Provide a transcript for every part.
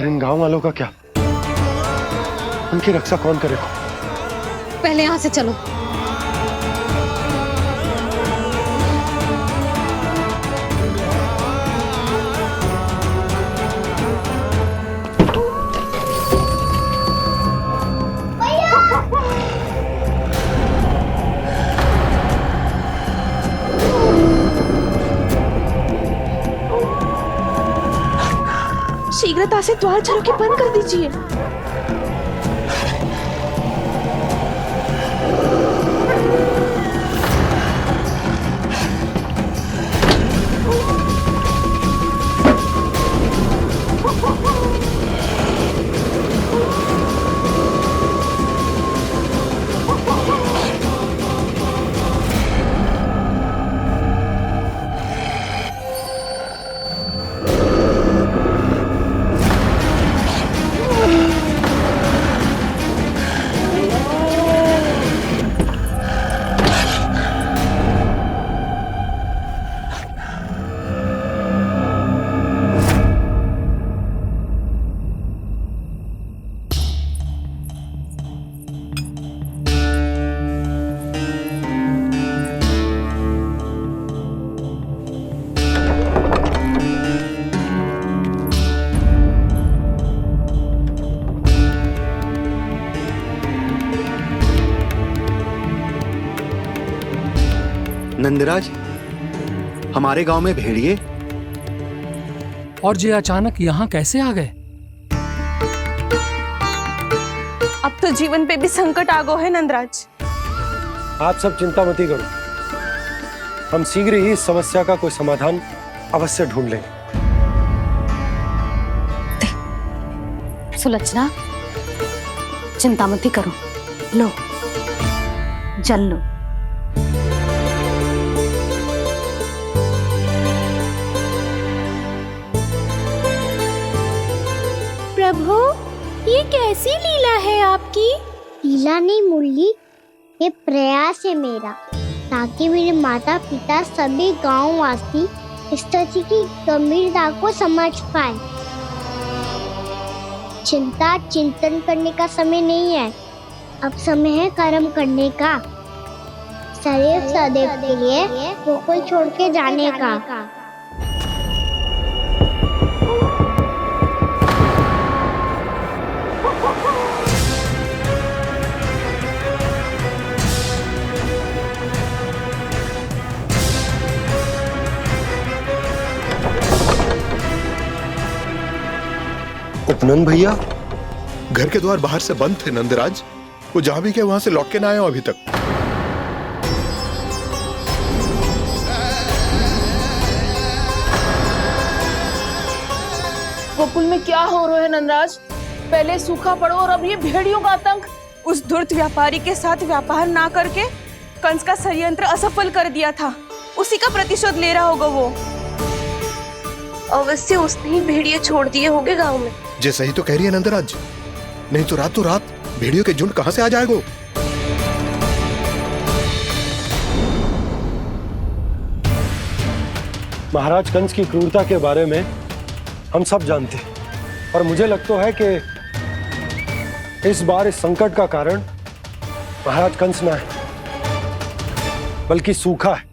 और इन गांव वालों का क्या? उनकी रक्षा कौन करेगा? पहले यहाँ से चलो। शीघ्रता से द्वार झरोखे बंद कर दीजिए। नंदराज, हमारे गांव में भेड़िए? और ये अचानक यहाँ कैसे आ गए? अब तो जीवन पे भी संकट आ गो है नंदराज। आप सब चिंता मत करो, हम शीघ्र ही इस समस्या का कोई समाधान अवश्य ढूंढ लेंगे। सुलोचना, चिंता मत करो, लो जल लो। प्रभु, ये कैसी लीला है आपकी? लीला नहीं मुरली, ये प्रयास है मेरा, ताकि मेरे माता पिता सभी गांववासी इस स्थिति की गंभीरता को समझ पाए। चिंता चिंतन करने का समय नहीं है, अब समय है कर्म करने का, सदैव सदैव के लिए गोकुल छोड़ के जाने का। उपनंद भैया, घर के द्वार बाहर से बंद थे नंदराज, वो जहां भी गए वहां से लौट के ना आए हो अभी तक। गोकुल में क्या हो रहा है नंदराज? पहले सूखा पड़ो और अब ये भेड़ियों का आतंक। उस धूर्त व्यापारी के साथ व्यापार ना करके कंस का षड्यंत्र असफल कर दिया था, उसी का प्रतिशोध ले रहा होगा वो। अवश्य उसने ही भेड़िए छोड़ दिए होंगे गांव में। जे सही तो कह रही है नंदराज, नहीं तो रात भेड़ियों के झुंड कहां से आ जाएगा? महाराज कंस की क्रूरता के बारे में हम सब जानते हैं, और मुझे लगता है कि इस बार इस संकट का कारण महाराज कंस ना है, बल्कि सूखा है।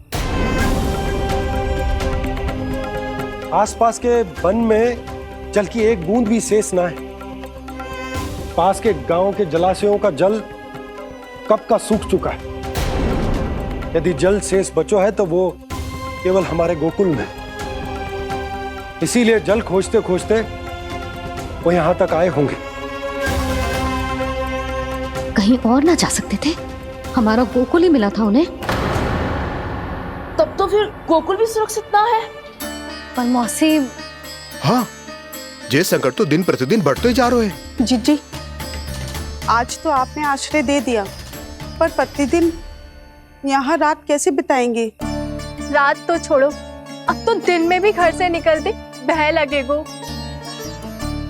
आसपास के वन में जल की एक बूंद भी शेष ना है। पास के गांव के जलाशयों का जल कब का सूख चुका है। यदि जल शेष बचो है तो वो केवल हमारे गोकुल में। इसीलिए जल खोजते खोजते वो यहां तक आए होंगे। कहीं और ना जा सकते थे? हमारा गोकुल ही मिला था उन्हें। तब तो फिर गोकुल भी सुरक्षित ना है। पर मौसी, हाँ, ये संकट तो दिन प्रतिदिन बढ़ते ही जा रहे हैं। जीजी, आज तो आपने आश्रय दे दिया, पर प्रतिदिन यहाँ रात कैसे बिताएंगे? रात तो छोड़ो, अब तो दिन में भी घर से निकलते भय लगेगो।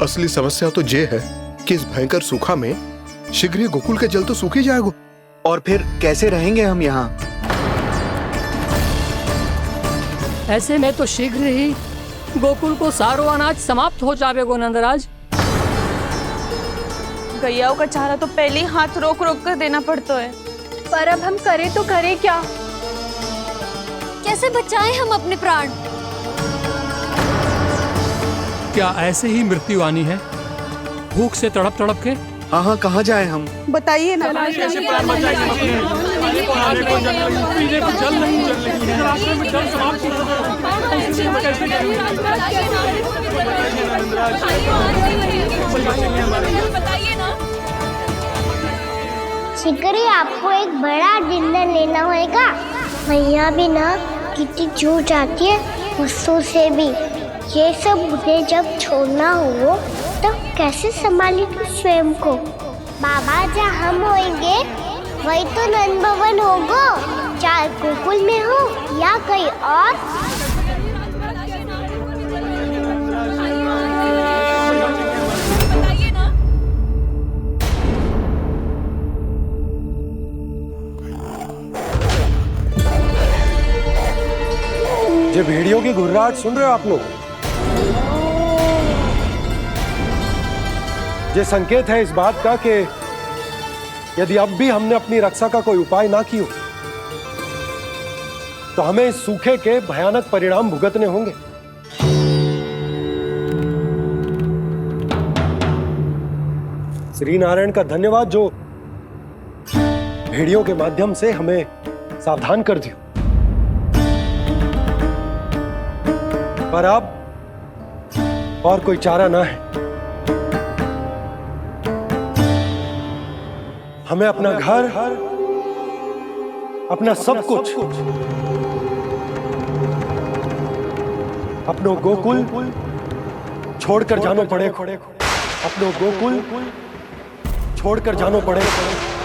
असली समस्या तो ये है कि इस भयंकर सूखा में शीघ्र ही गोकुल के जल तो सूख ही जाएगा। और फिर कैसे रहेंगे हम यहाँ? ऐसे में तो शीघ्र ही गोकुल को सारो अनाज समाप्त हो जाएगो नंदराज। गैयाओं का चारा तो पहले ही हाथ रोक रोक कर देना पड़ता है। पर अब हम करें तो करें क्या? कैसे बचाएं हम अपने प्राण? क्या ऐसे ही मृत्यु आनी है, भूख से तड़प तड़प के? हाँ हाँ, कहाँ जाए हम? बताइए ना। कैसे प्राण बचाएं हम अपने? पीने को जल नहीं, रास्ते में जल समाप्त हो शिकारी, आपको एक बड़ा डिनर लेना होगा। मैया भी ना कितनी जूझ जाती है गुस्सों से भी। ये सब मुझे जब छोड़ना हो तो कैसे संभाली तू स्वयं को? बाबा जहाँ हम होंगे वही तो नंद भवन होगा, चाहे गोकुल में हो या कहीं और। ये भेड़ियों की घुर्राहट सुन रहे हो आप लोग? ये संकेत है इस बात का कि यदि अब भी हमने अपनी रक्षा का कोई उपाय ना किया तो हमें इस सूखे के भयानक परिणाम भुगतने होंगे। श्री नारायण का धन्यवाद जो भेड़ियों के माध्यम से हमें सावधान कर दिया। पर अब और कोई चारा ना है। हमें अपना घर, अपना सब कुछ, अपनो गोकुल छोड़कर जानो पड़ेगा। अपनो गोकुल छोड़कर जानो पड़ेगा।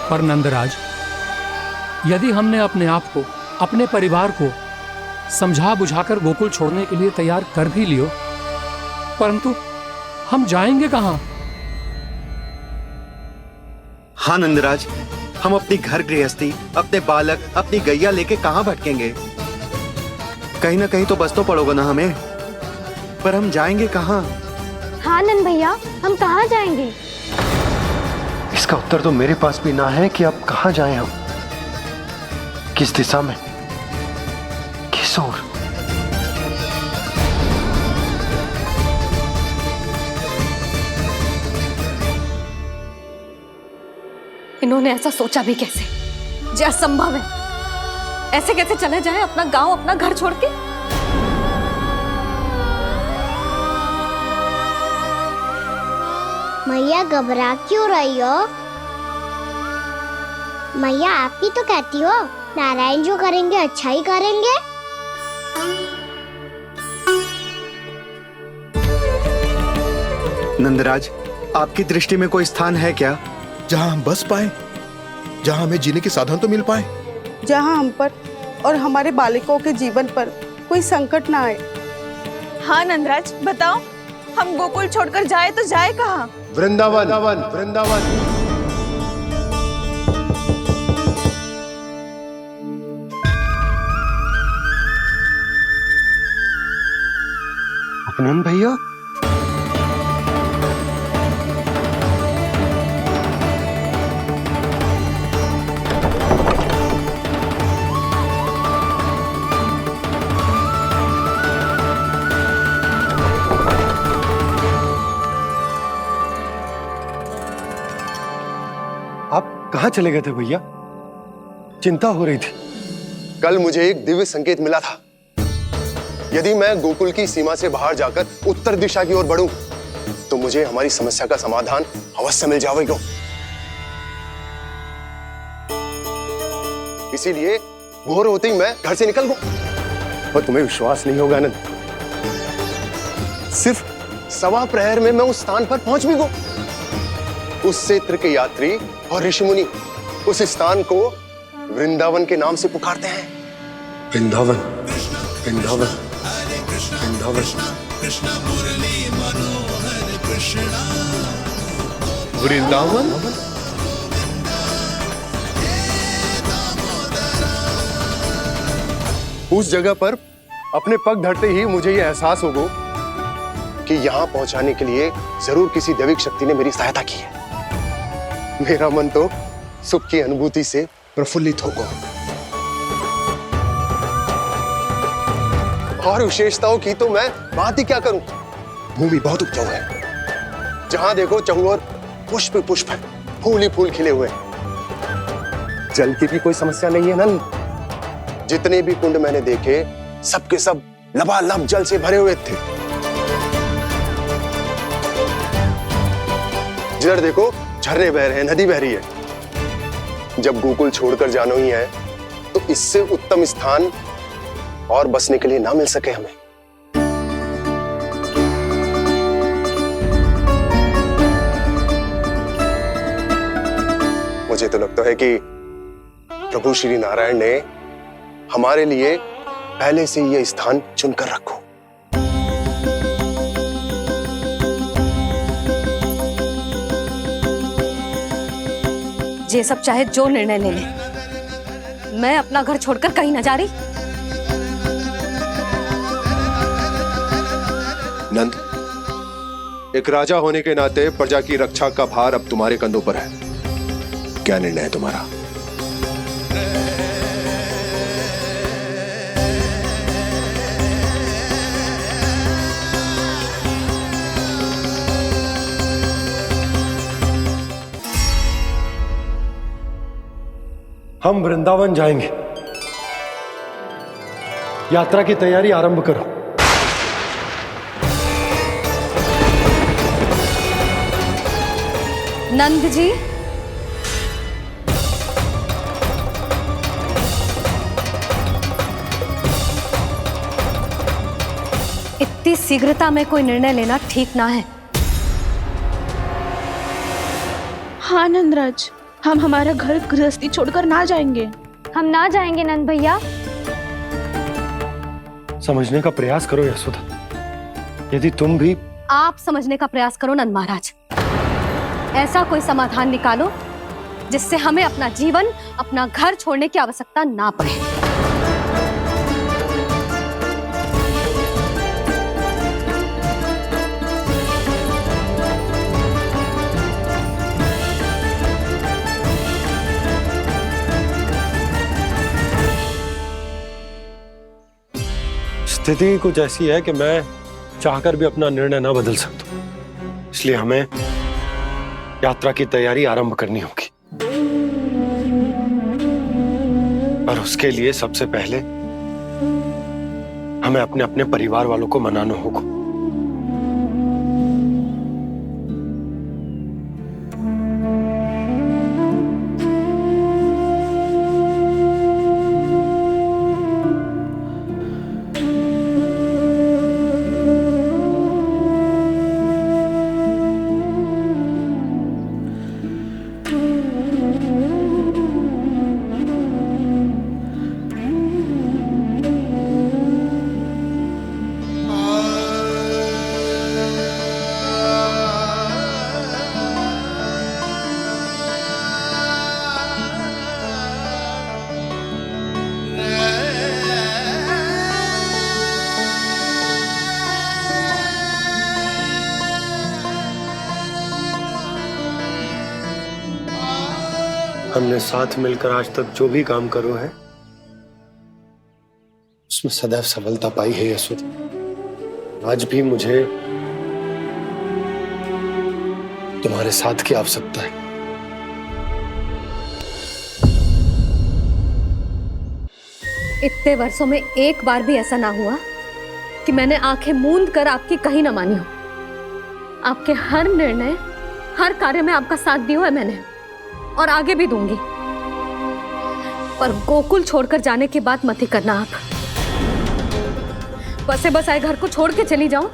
पर नंदराज, यदि हमने अपने आप को, अपने परिवार को समझा बुझाकर गोकुल छोड़ने के लिए तैयार कर भी लियो, परंतु हम जाएंगे कहां? हाँ नंदराज, हम अपनी घर गृहस्थी, अपने बालक, अपनी गैया लेके कहाँ भटकेंगे? कहीं ना कहीं तो बस तो पड़ोगे ना हमें। पर हम जाएंगे कहाँ? हाँ नंद भैया, हम कहाँ जाएंगे? इसका उत्तर तो मेरे पास भी ना है कि अब कहां जाएं हम, किस दिशा में, किस ओर। इन्होंने ऐसा सोचा भी कैसे? जो असंभव है। ऐसे कैसे चले जाएं अपना गांव, अपना घर छोड़ के? मैया घबरा क्यों रही हो? मैया आप ही तो कहती हो नारायण जो करेंगे अच्छा ही करेंगे। नंदराज, आपकी दृष्टि में कोई स्थान है क्या जहां हम बस पाए, जहां हमें जीने के साधन तो मिल पाए, जहाँ हम पर और हमारे बालकों के जीवन पर कोई संकट ना आए। हाँ नंदराज, बताओ, हम गोकुल छोड़कर जाए तो जाए कहाँ? वृंदावन, वृंदावन। अपनन भैया, कहाँ चले गए थे भैया? चिंता हो रही थी। कल मुझे एक दिव्य संकेत मिला था। यदि मैं गोकुल की सीमा से बाहर जाकर उत्तर दिशा की ओर बढ़ूं, तो मुझे हमारी समस्या का समाधान अवश्य मिल जाएगा। इसीलिए भोर होते ही मैं घर से निकल गया। और तुम्हें विश्वास नहीं होगा आनंद, सिर्फ 1.25 प्रहर में मैं उस स्थान पर पहुंच भी गया। उस क्षेत्र के यात्री और ऋषिमुनि उस स्थान को वृंदावन के नाम से पुकारते हैं। वृंदावन, वृंदावन, वृंदावन। वृंदावन? उस जगह पर अपने पग धरते ही मुझे यह एहसास होगा कि यहां पहुंचाने के लिए जरूर किसी दैविक शक्ति ने मेरी सहायता की है। मेरा मन तो सुख की अनुभूति से प्रफुल्लित होगा। और विशेषताओं की तो मैं बात ही क्या करूं। भूमि बहुत उपजाऊ है, जहां देखो चहुओर पुष्प पुष्प है, फूल ही फूल खिले हुए हैं। जल की भी कोई समस्या नहीं है नंद। जितने भी कुंड मैंने देखे, सबके सब लबालब जल से भरे हुए थे। जिधर देखो झरने बह रहे हैं, नदी बह रही है। जब गोकुल छोड़कर जाना ही है, तो इससे उत्तम स्थान और बसने के लिए ना मिल सके हमें। मुझे तो लगता है कि प्रभु श्री नारायण ने हमारे लिए पहले से यह स्थान चुनकर रखो। ये सब चाहे जो निर्णय ले ले, मैं अपना घर छोड़कर कहीं न जा रही। नंद, एक राजा होने के नाते प्रजा की रक्षा का भार अब तुम्हारे कंधों पर है। क्या निर्णय है तुम्हारा? हम वृंदावन जाएंगे। यात्रा की तैयारी आरंभ करो। नंद जी, इतनी शीघ्रता में कोई निर्णय लेना ठीक ना है। हाँ नंदराज, हम हमारा घर गृहस्थी छोड़कर ना जाएंगे। हम ना जाएंगे नंद भैया। समझने का प्रयास करो यशोदा। यदि तुम भी आप समझने का प्रयास करो नंद महाराज। ऐसा कोई समाधान निकालो जिससे हमें अपना जीवन, अपना घर छोड़ने की आवश्यकता ना पड़े। स्थिति कुछ ऐसी है कि मैं चाहकर भी अपना निर्णय ना बदल सकता, इसलिए हमें यात्रा की तैयारी आरंभ करनी होगी। और उसके लिए सबसे पहले हमें अपने अपने परिवार वालों को मनाना होगा। हमने साथ मिलकर आज तक जो भी काम करो है, उसमें सदैव सफलता पाई है यशोदा। आज भी मुझे तुम्हारे साथ की आवश्यकता है। इतने वर्षों में एक बार भी ऐसा ना हुआ कि मैंने आंखें मूंद कर आपकी कहीं ना मानी हो। आपके हर निर्णय, हर कार्य में आपका साथ दिया है मैंने, और आगे भी दूंगी। पर गोकुल छोड़कर जाने की बात मत ही करना आप। बसे बसाए घर को छोड़ के चली जाऊं,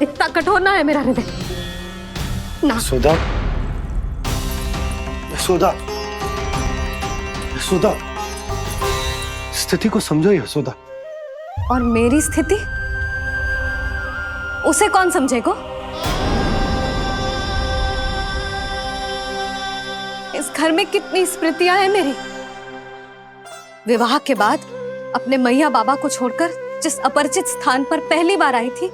इतना कठोर ना है मेरा हृदय ना। यशोदा, यशोदा, यशोदा, स्थिति को समझो यशोदा। और मेरी स्थिति उसे कौन समझेगा? इस घर में कितनी स्मृतियां हैं मेरी। विवाह के बाद अपने मैया बाबा को छोड़कर जिस अपरिचित स्थान पर पहली बार आई थी,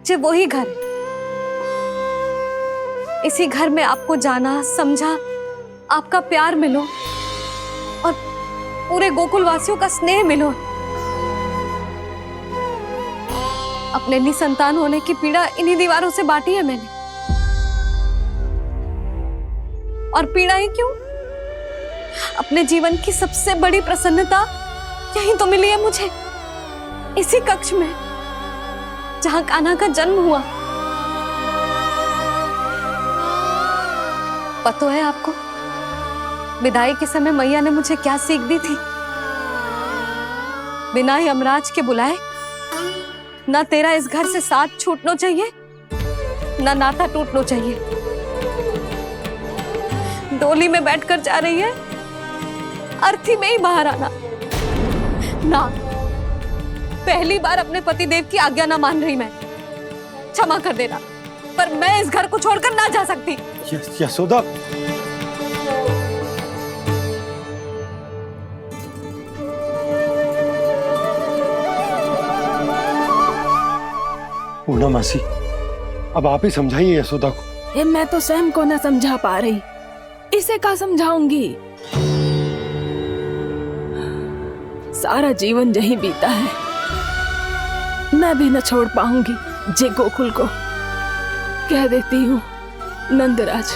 जो वही घर है। इसी घर में आपको जाना, समझा, आपका प्यार मिलो और पूरे गोकुल वासियों का स्नेह मिलो। अपने निसंतान होने की पीड़ा इन्हीं दीवारों से बांटी है मैंने। और पीड़ा ही क्यों? अपने जीवन की सबसे बड़ी प्रसन्नता यही तो मिली है मुझे, इसी कक्ष में जहां कान्हा का जन्म हुआ। पता है आपको विदाई के समय मैया ने मुझे क्या सीख दी थी? बिना ही यमराज के बुलाए ना तेरा इस घर से साथ छूटना चाहिए, ना नाता टूटना चाहिए। डोली में बैठकर जा रही है, अर्थी में ही बाहर आना ना। पहली बार अपने पतिदेव की आज्ञा ना मान रही मैं, क्षमा कर देना, पर मैं इस घर को छोड़कर ना जा सकती। यशोदा, पूर्णा मासी, अब आप ही समझाइए यशोदा को। मैं तो स्वयं को ना समझा पा रही, इसे क्या समझाऊंगी? सारा जीवन यही बीता है, मैं भी न छोड़ पाऊंगी जे गोकुल को। कह देती हूँ नंदराज।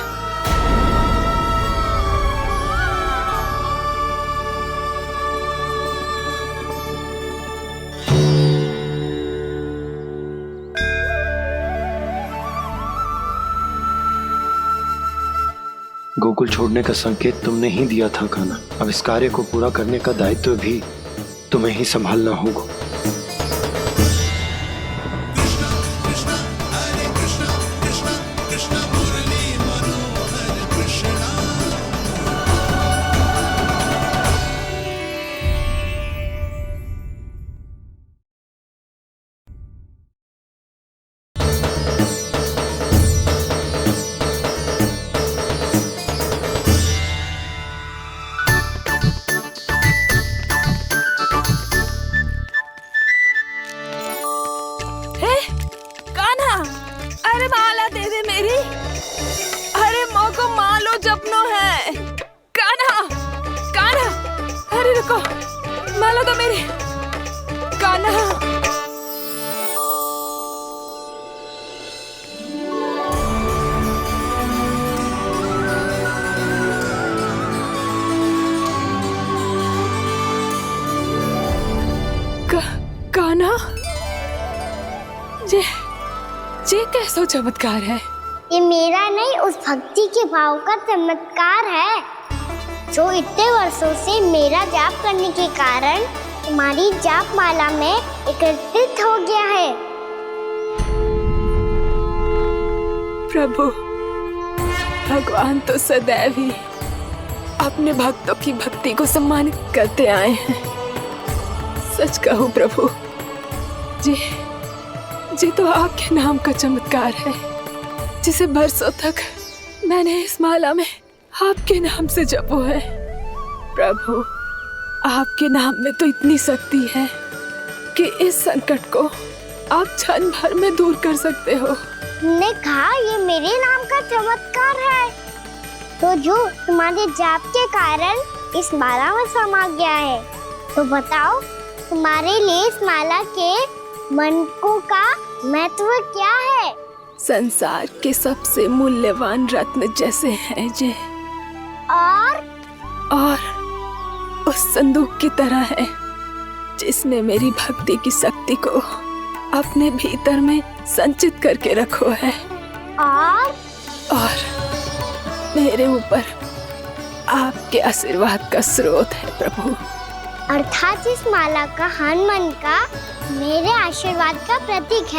गोकुल छोड़ने का संकेत तुमने ही दिया था कान्हा। अब इस कार्य को पूरा करने का दायित्व भी तुम्हें ही संभालना होगा। कान्हा, ये कैसा चमत्कार है? ये मेरा नहीं, उस भक्ति के भाव का चमत्कार है जो इतने वर्षों से मेरा जाप करने के कारण तुम्हारी जाप माला में एकत्रित हो गया है। प्रभु, भगवान तो सदैव ही अपने भक्तों की भक्ति को सम्मानित करते आए हैं। सच कहूँ प्रभु, जी तो आपके नाम का चमत्कार है, जिसे बरसों तक मैंने इस माला में आपके नाम से जपो है। प्रभु, आपके नाम में तो इतनी शक्ति है कि इस संकट को आप क्षण भर में दूर कर सकते हो। तुमने कहा ये मेरे नाम का चमत्कार है, तो जो तुम्हारे जाप के कारण इस माला में समा गया है, तो बताओ तुम्हारे लिए इस माला के मनकों का महत्व क्या है? संसार के सबसे मूल्यवान रत्न जैसे हैं जे, और उस संदूक की तरह है जिसने मेरी भक्ति की शक्ति को अपने भीतर में संचित करके रखो है और मेरे ऊपर आपके आशीर्वाद का स्रोत है प्रभु। अर्थात इस माला का हनुमान का मेरे आशीर्वाद का प्रतीक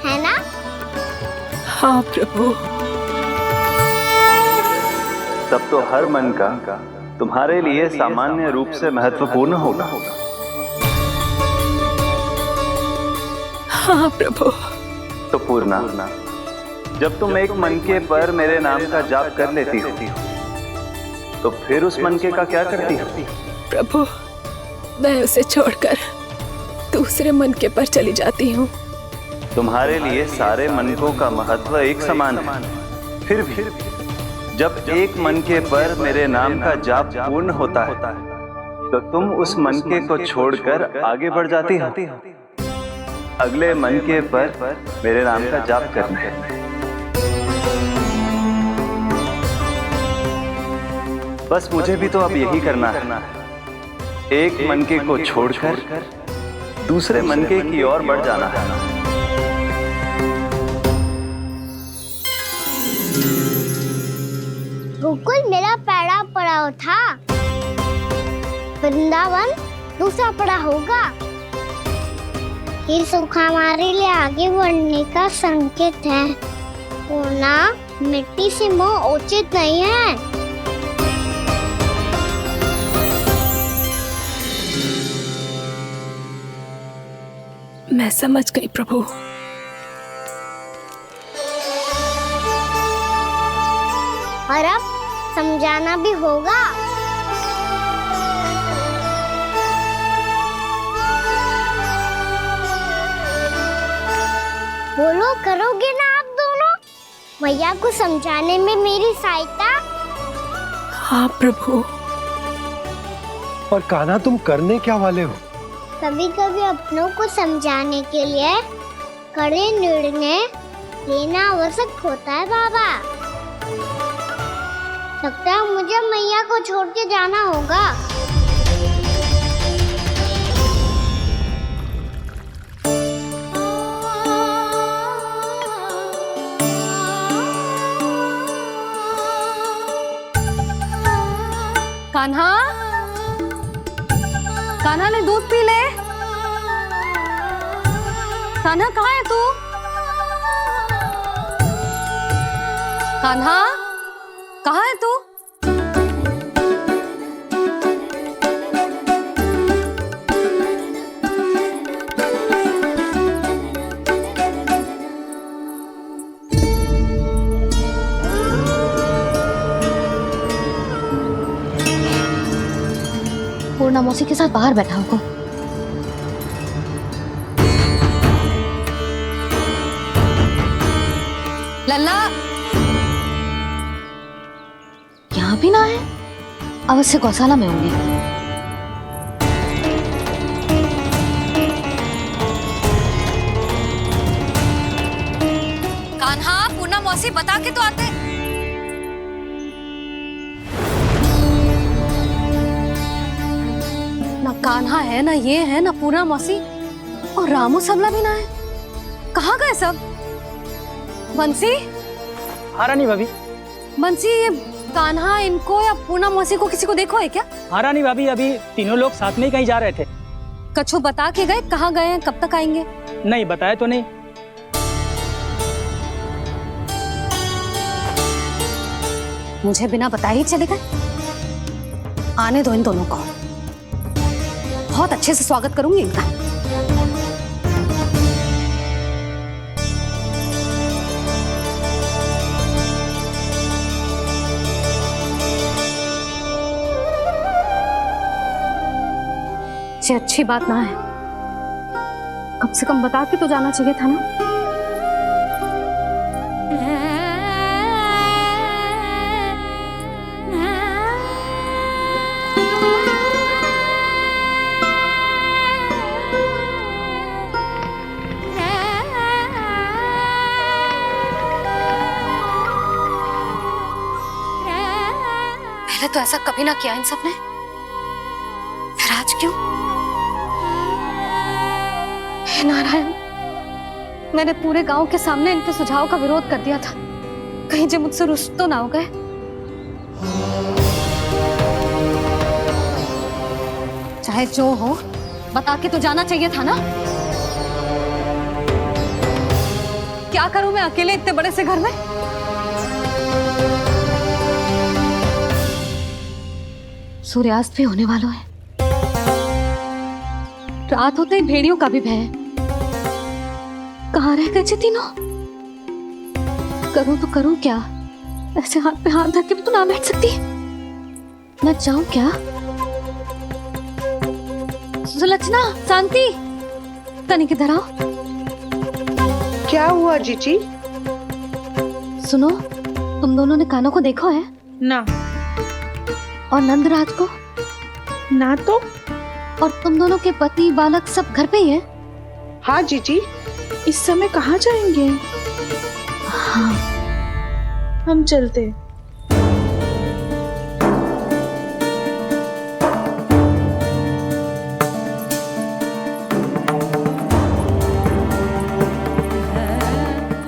है ना? हाँ प्रभु। तब तो हर मन का तुम्हारे लिए सामान्य रूप से महत्वपूर्ण होगा। हाँ प्रभु। तो पूर्णा, जब तुम एक मनके पर मेरे नाम का जाप कर लेती हो तो फिर उस मनके का क्या करती हो? प्रभु, मैं उसे छोड़कर दूसरे मनके पर चली जाती हूँ। तुम्हारे लिए सारे मनकों का महत्व एक समान है। फिर भी जब एक मनके पर मेरे नाम का जाप पूर्ण होता है तो तुम उस मनके को छोड़कर आगे बढ़ जाती हो अगले मनके पर मेरे नाम का जाप करने। बस मुझे भी तो अब यही करना है, एक मनके को छोड़कर दूसरे मनके की ओर बढ़ जाना है। गोकुल मेरा पहला पड़ाव था, वृंदावन दूसरा पड़ाव होगा। ये सुख हमारे लिए आगे बढ़ने का संकेत है। पूर्णा, मिट्टी से मोह उचित नहीं है। मैं समझ गई प्रभु। और अब समझाना भी होगा। बोलो, करोगे ना आप दोनों? मैया को समझाने में मेरी सहायता? हाँ प्रभु। और कान्हा, तुम करने क्या वाले हो? कभी कभी अपनों को समझाने के लिए कड़े निर्णय लेना आवश्यक होता है बाबा। लगता है मुझे मैया को छोड़ के जाना होगा। कान्हा, कान्हा ने दूध पी ले। कान्हा, कहाँ है तू? कान्हा, कहाँ है तू? पूर्णा मौसी के साथ बाहर बैठा होगा। लल्ला, यहाँ भी ना है। अवश्य गौशाला में होंगे। कान्हा, पूर्णा मौसी बता के तो आते। ना कान्हा है, ना ये है, ना पूर्णा मौसी, और रामू सबला भी ना है। कहाँ गए सब? बंसी? हाँ रानी भाभी। बंसी, ये कान्हा इनको या पूर्णा मौसी को किसी को देखो है क्या? हाँ रानी भाभी, अभी तीनों लोग साथ में ही कहीं जा रहे थे। कछु बता के गए? कहाँ गए हैं, कब तक आएंगे? नहीं बताया तो नहीं। मुझे बिना बताए ही चले गए? आने दो इन दोनों को, बहुत अच्छे से स्वागत करूंगी इनका। ये अच्छी बात ना है, कम से कम बता के तो जाना चाहिए था ना। पहले तो ऐसा कभी ना किया इन सब ने, फिर आज क्यों? हे नारायण, मैंने पूरे गांव के सामने इनके सुझाव का विरोध कर दिया था, कहीं जे मुझसे रुष्ट तो ना हो गए। चाहे जो हो, बता के तो जाना चाहिए था ना। क्या करूं मैं अकेले इतने बड़े से घर में? सूर्यास्त भी होने वाला है, रात होते ही भेड़ियों का भी भय है। कहाँ रह गए तीनों? करूं तो करूं क्या? ऐसे हाथ पे हाथ धर के भी तो ना बैठ सकती। मैं जाऊं क्या? सुलक्षणा, शांति, तनिक इधर आओ। क्या हुआ जीजी? सुनो, तुम दोनों ने कान्हा को देखा है? ना। और नंदराज को? ना तो। और तुम दोनों के पति बालक सब घर पे ही है? हाँ जीजी, इस समय कहाँ जाएंगे? हाँ, हम चलते।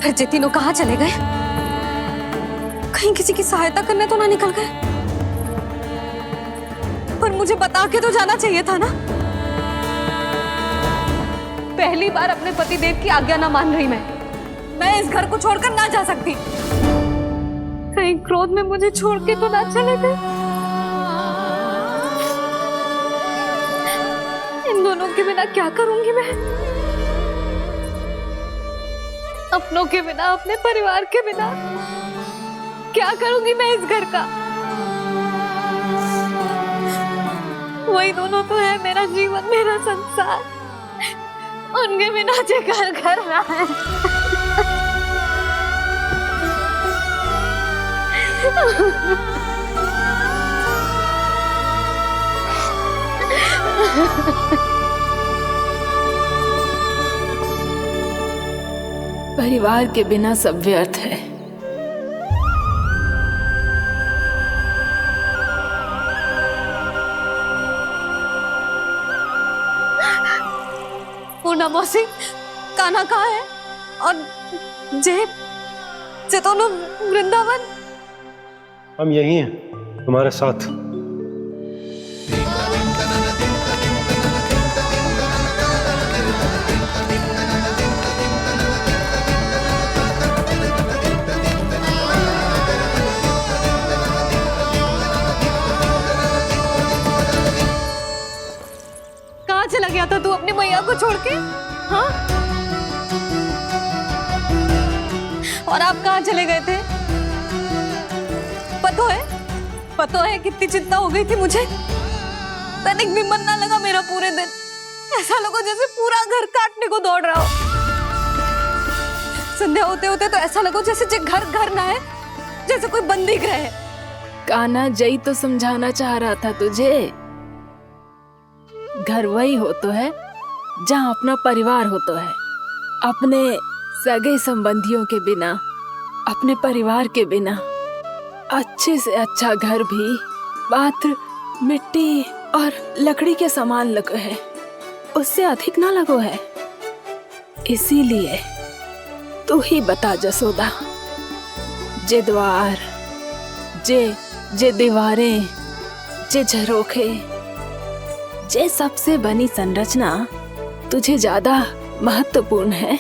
फिर ये तीनों कहाँ चले गए? कहीं किसी की सहायता करने तो ना निकल गए? पर मुझे बता के तो जाना चाहिए था ना। पहली बार अपने पति देव की आज्ञा ना मान रही मैं इस घर को छोड़कर ना जा सकती। कहीं क्रोध में मुझे छोड़ के तो ना चले गए। इन दोनों के बिना क्या करूंगी मैं? अपनों के बिना, अपने परिवार के बिना क्या करूंगी मैं इस घर का? वही दोनों तो है मेरा जीवन, मेरा संसार। उनके बिना जे घर घर रहा है। परिवार के बिना सब व्यर्थ है। पूर्णा मौसी, कान्हा कहाँ है? और जे दोनों वृंदावन? हम यही हैं, तुम्हारे साथ। कहाँ चला गया था तू अपनी मैया को छोड़ के? हाँ? और आप कहाँ चले गए थे? पता है कितनी चिंता हो गई थी मुझे। तनिक भी मन ना लगा मेरा पूरे दिन। ऐसा लगा जैसे पूरा घर काटने को दौड़ रहा हो। संध्या होते होते तो ऐसा लगा जैसे घर घर ना है, जैसे कोई बंदी गृह है। कान्हा जई तो समझाना चाह रहा था तुझे। घर वही हो तो है जहाँ अपना परिवार हो तो है। अपने सगे संबंधियों के बिना, अपने परिवार के बिना अच्छे से अच्छा घर भी मात्र मिट्टी और लकड़ी के समान लगो है, उससे अधिक ना लगो है। इसीलिए तू ही बता जसोदा, जे द्वार, जे दीवारें, जे झरोखे, जे सबसे बनी संरचना तुझे ज्यादा महत्वपूर्ण है?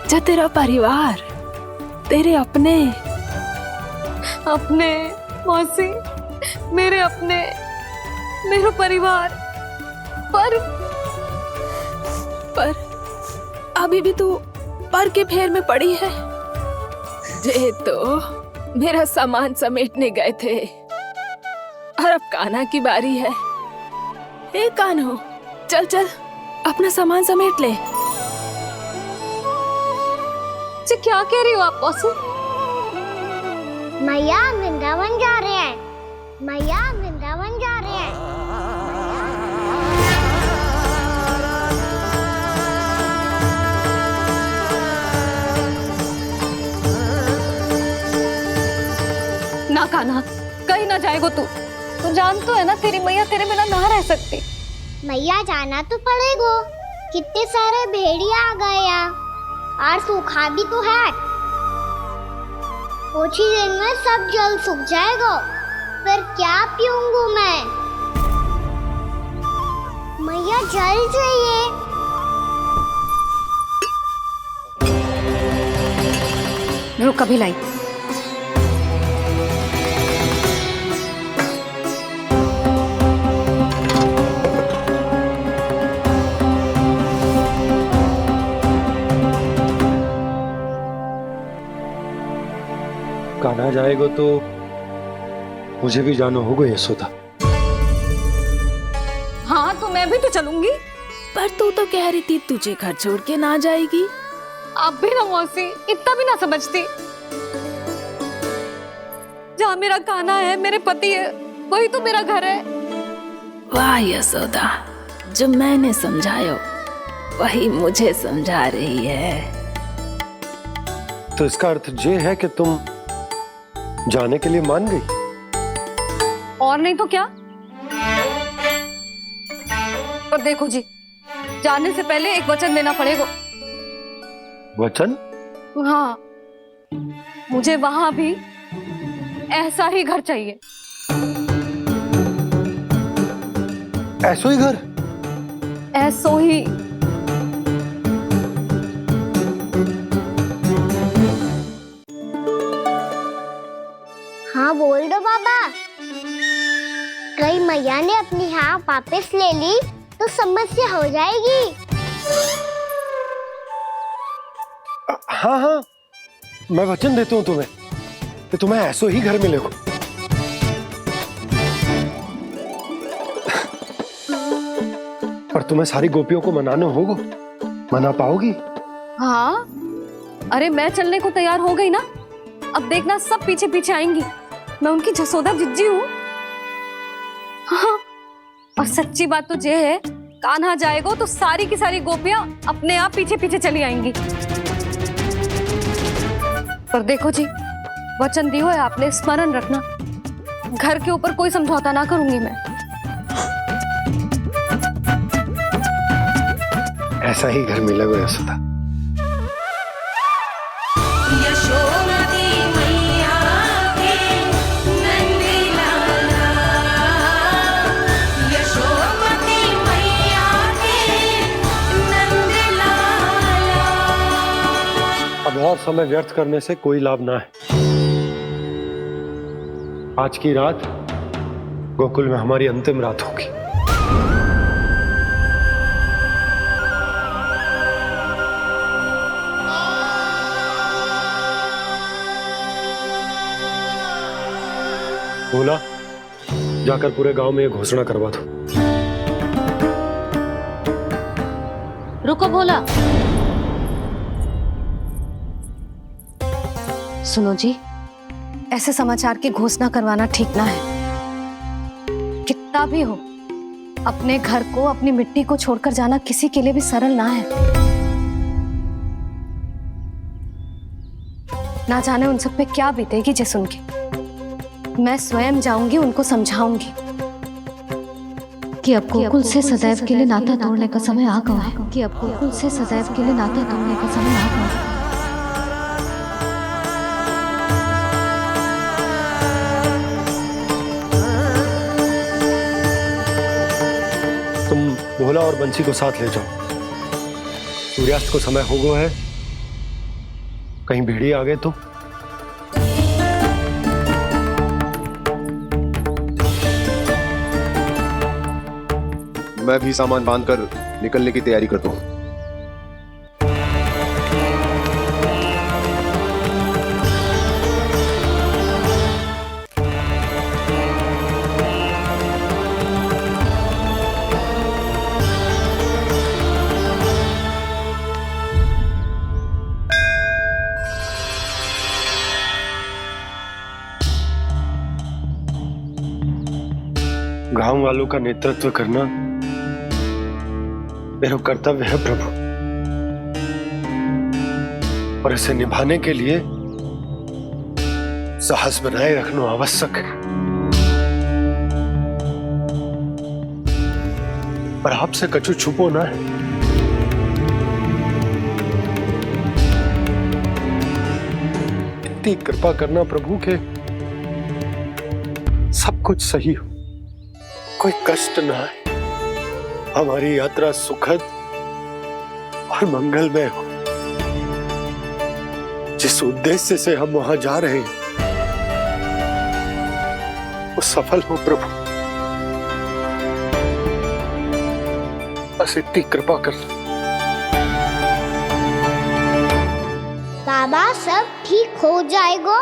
जो तेरा परिवार, तेरे अपने मौसी, मेरा परिवार। पर अभी भी तू पर के फेर में पड़ी है। जे तो मेरा सामान समेटने गए थे और अब कान्हा की बारी है। हे कान्हो, चल चल अपना सामान समेट ले। जी क्या कह रही हो आप मौसी? मैया वृंदावन जा रहे हैं। मैया वृंदावन जा रहे हैं। ना कान्हा, कहीं ना जाएगो तू जान तो है ना तेरी मैया तेरे बिना ना रह सकती। मैया जाना तो पड़ेगा। कितने सारे भेड़िया आ गए यहाँ, और सूखा भी तो है। कुछ ही दिन में सब जल सूख जाएगा, फिर क्या पीऊंगी मैं? मैया जल चाहिए। रुक अभी लाई। कान्हा जाएगा तो मुझे भी जाना होगा यशोदा। हाँ तो मैं भी तो चलूंगी। पर तू तो कह रही थी तुझे घर छोड़ के ना जाएगी। आप भी ना मौसी, इतना भी ना समझती। जहाँ मेरा कान्हा है, मेरे पति है, वही तो मेरा घर है। वाह यशोदा, जो मैंने समझाया वही मुझे समझा रही है। तो इसका अर्थ ये है कि तुम जाने के लिए मान गई? और नहीं तो क्या। पर देखो जी, जाने से पहले एक वचन देना पड़ेगा। वचन? हाँ, मुझे वहां भी ऐसा ही घर चाहिए। ऐसो ही घर? ऐसो ही। हाँ बोल दो बाबा। कहीं मैया ने अपनी हाँ वापस ले ली तो समस्या हो जाएगी। हाँ हाँ, मैं वचन देता हूँ तुम्हें कि तुम्हें ऐसो ही घर मिलेगा। पर तुम्हें सारी गोपियों को मनाना होगा। मना पाओगी? हाँ, अरे मैं चलने को तैयार हो गई ना। अब देखना सब पीछे पीछे आएंगी। मैं उनकी जसोदा जिज्जी हूँ। हाँ, और सच्ची बात तो ये है, कान्हा जाएगा तो सारी की सारी गोपियां अपने आप पीछे पीछे चली आएंगी। पर देखो जी, वचन दियो है आपने, स्मरण रखना। घर के ऊपर कोई समझौता ना करूंगी मैं। ऐसा ही घर मिलेगा यशोदा। अब और समय व्यर्थ करने से कोई लाभ ना है। आज की रात गोकुल में हमारी अंतिम रात होगी। बोला, जाकर पूरे गांव में ये घोषणा करवा दो। रुको भोला। सुनो जी, ऐसे समाचार की घोषणा करवाना ठीक ना है। कितना भी हो, अपने घर को, अपनी मिट्टी को छोड़कर जाना किसी के लिए भी सरल ना है। ना जाने उन सब पे क्या बीतेगी जे सुन के। मैं स्वयं जाऊंगी, उनको समझाऊंगी कि अब गोकुल से सदैव के लिए नाता तोड़ने का समय आ गया है। कि अब गोकुल से सदैव के लिए नाता तोड़ने का समय आ गया है। तुम भोला और बंसी को साथ ले जाओ। सूर्यास्त को समय हो गया है, कहीं भेड़ी आ गए तो। मैं भी सामान बांधकर निकलने की तैयारी करता हूँ। गांव वालों का नेतृत्व करना मेरा कर्तव्य है प्रभु, और इसे निभाने के लिए साहस बनाए रखना आवश्यक है। पर आपसे कछु छुपो ना है। इतनी कृपा करना प्रभु के सब कुछ सही हो, कोई कष्ट ना आए, हमारी यात्रा सुखद और मंगलमय हो। जिस उद्देश्य से हम वहां जा रहे हैं वो सफल हो प्रभु, बस इतनी कृपा कर। बाबा सब ठीक हो जाएगा।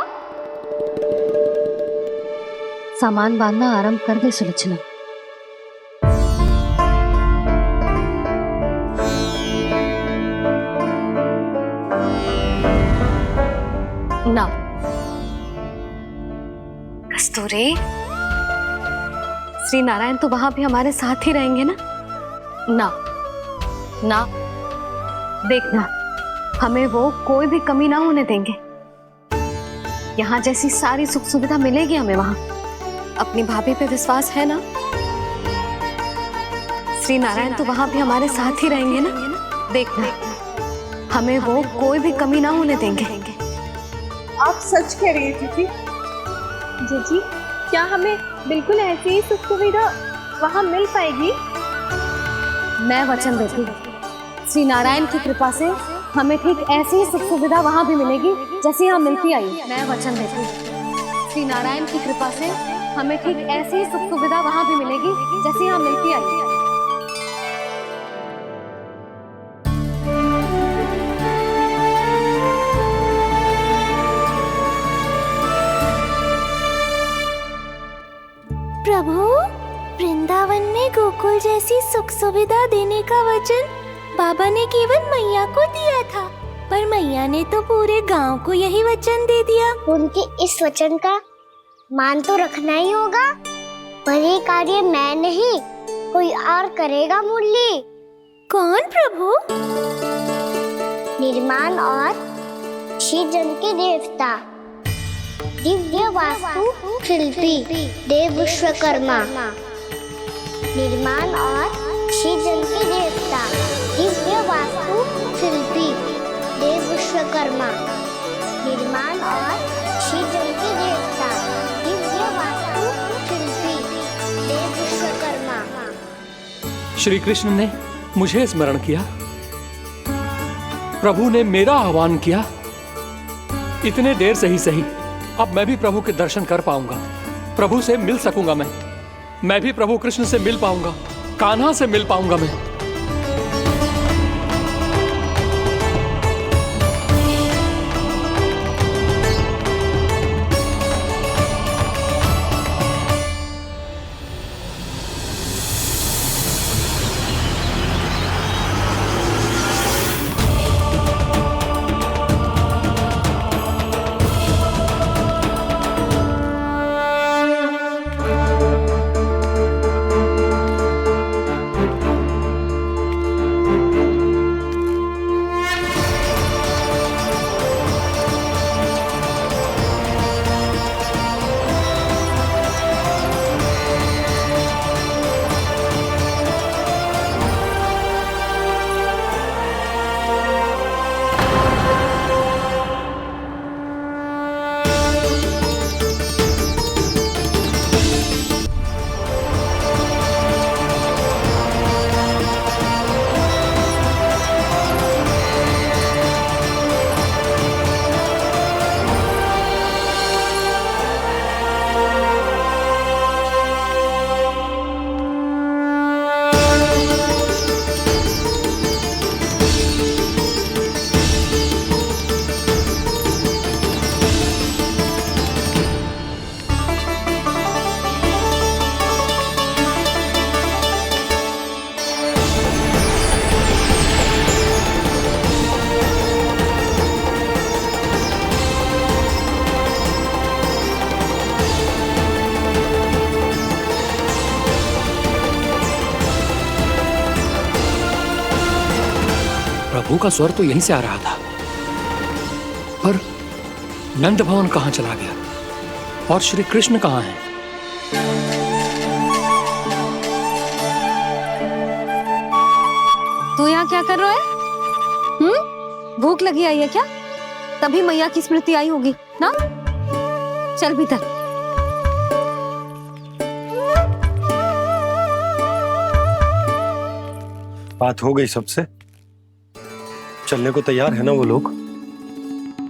सामान बांधना आरंभ कर दे सुलोचना। ना कस्तूरी, श्री नारायण तो वहां भी हमारे साथ ही रहेंगे ना? ना ना, देखना हमें वो कोई भी कमी ना होने देंगे। यहाँ जैसी सारी सुख सुविधा मिलेगी हमें वहां। अपनी भाभी पे विश्वास है ना? श्री नारायण तो वहां भी हमारे साथ ही रहेंगे ना? देखना हमें वो कोई भी कमी ना होने देंगे। आप सच कह रही है दीदी। जीजी, क्या हमें बिल्कुल ऐसी ही सुख सुविधा वहाँ मिल पाएगी? मैं वचन देती हूँ, श्री नारायण की कृपा से हमें ठीक ऐसी ही सुख सुविधा वहाँ भी मिलेगी जैसी यहाँ मिलती आई। मैं वचन देती हूँ, श्री नारायण की कृपा से हमें ठीक ऐसी ही सुख सुविधा वहाँ भी मिलेगी जैसी यहाँ मिलती आई। प्रभु, वृंदावन में गोकुल जैसी सुख सुविधा देने का वचन बाबा ने केवल मैया को दिया था, पर मैया ने तो पूरे गांव को यही वचन दे दिया। उनके इस वचन का मान तो रखना ही होगा, पर ये कार्य मैं नहीं कोई और करेगा। मुरली कौन प्रभु? निर्माण और सृजन के देवता, दिव्य वास्तु शिल्पी देव विश्वकर्मा। निर्माण और सृजन के देवता, दिव्य वास्तु शिल्पी देव विश्वकर्मा। निर्माण और सृजन के देवता, दिव्य वास्तु शिल्पी देव विश्वकर्मा। श्री कृष्ण ने मुझे स्मरण किया, प्रभु ने मेरा आह्वान किया। इतने देर से ही सही, अब मैं भी प्रभु के दर्शन कर पाऊंगा, प्रभु से मिल सकूंगा। मैं भी प्रभु कृष्ण से मिल पाऊंगा, कान्हा से मिल पाऊंगा मैं। प्रभु का स्वर तो यहीं से आ रहा था, पर नंद भवन कहां चला गया और श्री कृष्ण कहां हैं? तू यहाँ क्या कर रहा है? भूख लगी आई है क्या? तभी मैया की स्मृति आई होगी ना? चल भीतर। बात हो गई सबसे? चलने को तैयार है ना वो लोग?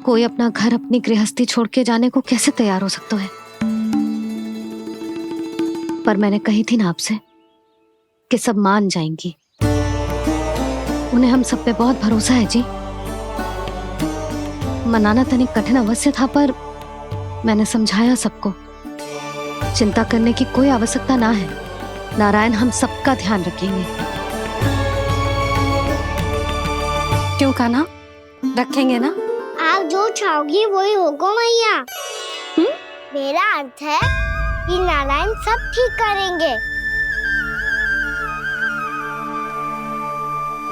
कोई अपना घर अपनी गृहस्थी छोड़ के जाने को कैसे तैयार हो सकता है? पर मैंने कही थी ना आपसे कि सब मान जाएंगी। उन्हें हम सब पे बहुत भरोसा है जी। मनाना तनिक कठिन अवश्य था, पर मैंने समझाया सबको। चिंता करने की कोई आवश्यकता ना है। नारायण हम सबका ध्यान रखेंगे। क्यों कान्हा, रखेंगे ना? आप जो चाहोगी वही होगा मैया। मेरा अर्थ है कि नारायण सब ठीक करेंगे।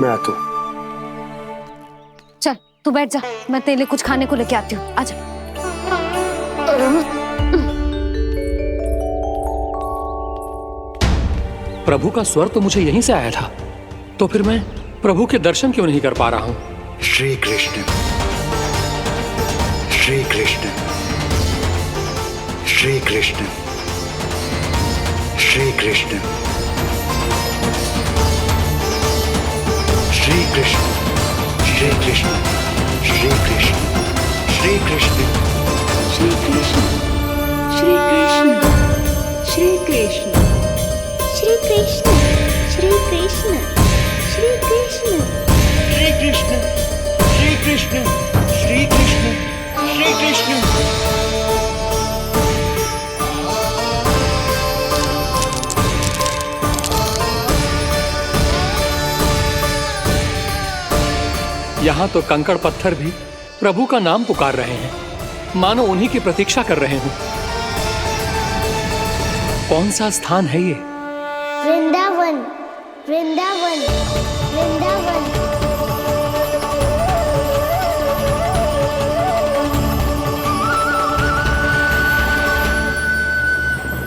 मैं आता हूँ। चल तू बैठ जा, मैं तेरे लिए कुछ खाने को लेके आती हूँ। आजा। प्रभु का स्वर तो मुझे यहीं से आया था, तो फिर मैं प्रभु के दर्शन क्यों नहीं कर पा रहा हूँ? श्री कृष्ण, श्री कृष्ण, श्री कृष्ण, श्री कृष्ण, श्री कृष्ण, श्री कृष्ण, श्री कृष्ण, श्री कृष्ण, श्री कृष्ण, श्री कृष्ण, श्री कृष्ण, श्री कृष्ण, श्री कृष्ण, श्री कृष्ण, श्री कृष्ण, श्री कृष्ण, श्री कृष्ण, श्री कृष्ण। यहाँ तो कंकड़ पत्थर भी प्रभु का नाम पुकार रहे हैं, मानो उन्हीं की प्रतीक्षा कर रहे हों। कौन सा स्थान है ये? वृंदावन, वृंदावन, वृंदावन।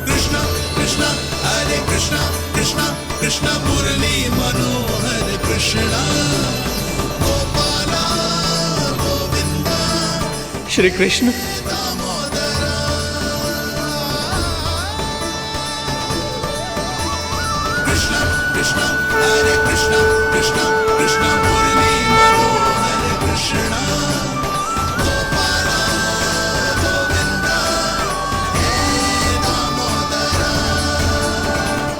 कृष्णा कृष्णा हरे कृष्णा, कृष्णा कृष्णा मुरली मनोहर कृष्णा, गोपाला गोविंदा श्री कृष्ण। कृष्णा कृष्णा हरे कृष्णा, कृष्णा कृष्णा मुरली मनोहर कृष्णा, गोपाला गोविंदा हे दामोदरा।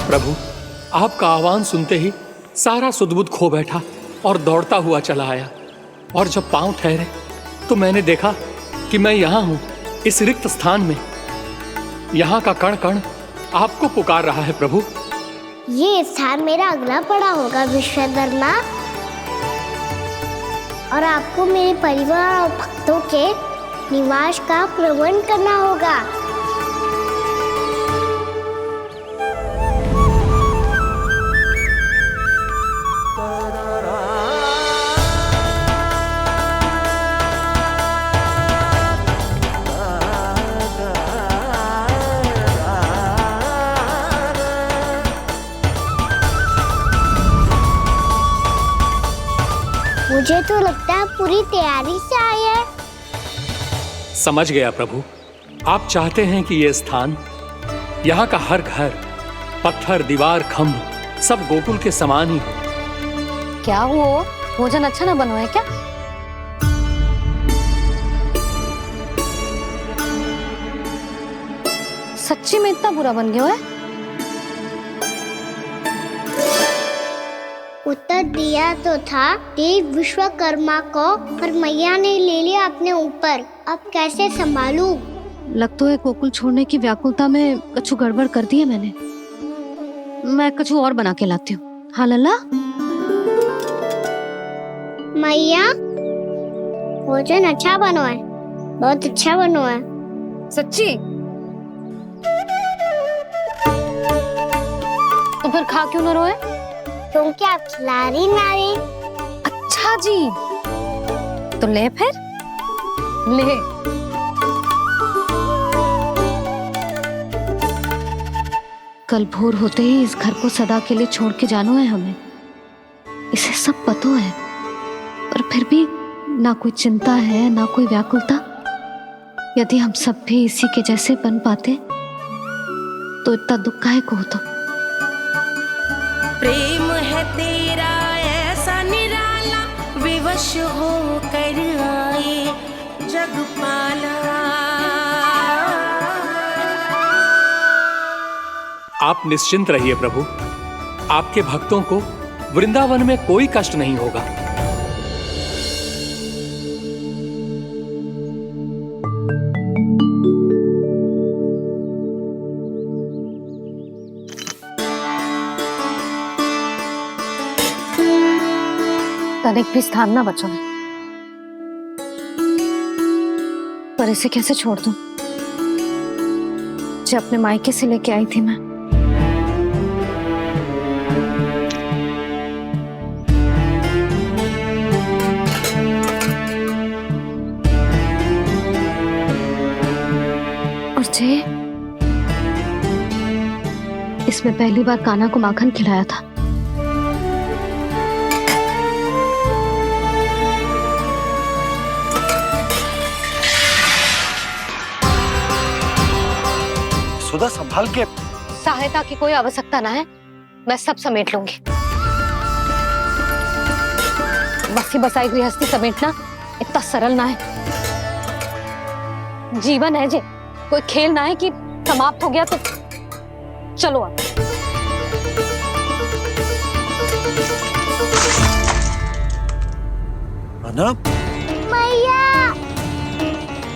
प्रभु आपका आह्वान सुनते ही सारा सुध-बुध खो बैठा और दौड़ता हुआ चला आया। और जब पांव ठहरे तो मैंने देखा कि मैं यहाँ हूँ, इस रिक्त स्थान में। यहाँ का कण कण आपको पुकार रहा है प्रभु। ये स्थान मेरा अगला पड़ा होगा विश्वकर्मा, और आपको मेरे परिवार और भक्तों के निवास का प्रबंध करना होगा। मुझे तो लगता है पूरी तैयारी से आए हैं। समझ गया प्रभु, आप चाहते हैं कि ये स्थान, यहाँ का हर घर, पत्थर, दीवार, खम्भ सब गोकुल के समान ही हो। क्या हुआ? भोजन अच्छा ना बना है क्या? सच्ची में इतना बुरा बन गया है? उत्तर दिया तो था देव विश्वकर्मा को, पर मैया ने ले लिया अपने ऊपर। अब कैसे संभालूं? लग तो है गोकुल छोड़ने की व्याकुलता में कछु गड़बड़ कर दी है मैंने। मैं कछु और बना के लाती हूँ। हाँ लल्ला? मैया, भोजन अच्छा बना है, बहुत अच्छा बना है। सच्ची? तो फिर खा क्यों न रोए? क्योंकि आप खिला रही नारी। अच्छा जी, तो ले फिर ले। कल भोर होते ही इस घर को सदा के लिए छोड़ के जाना है हमें। इसे सब पता है, पर फिर भी ना कोई चिंता है ना कोई व्याकुलता। यदि हम सब भी इसी के जैसे बन पाते तो इतना दुख काहे को होता। प्रेम है तेरा ऐसा निराला, विवश हो कर आए जगपाला। आप निश्चिंत रहिए प्रभु, आपके भक्तों को वृंदावन में कोई कष्ट नहीं होगा। तनिक भी स्थान ना बचो है, पर इसे कैसे छोड़ दूं जो अपने मायके से लेके आई थी मैं। और जे इसमें पहली बार कान्हा को माखन खिलाया था। सुधा संभाल के। सहायता की कोई आवश्यकता ना है, मैं सब समेट लूंगी। बसी बसाई गृहस्थी समेटना इतना सरल ना है। जीवन है जे, कोई खेल ना है कि समाप्त हो गया तो चलो आप। अना? मैया,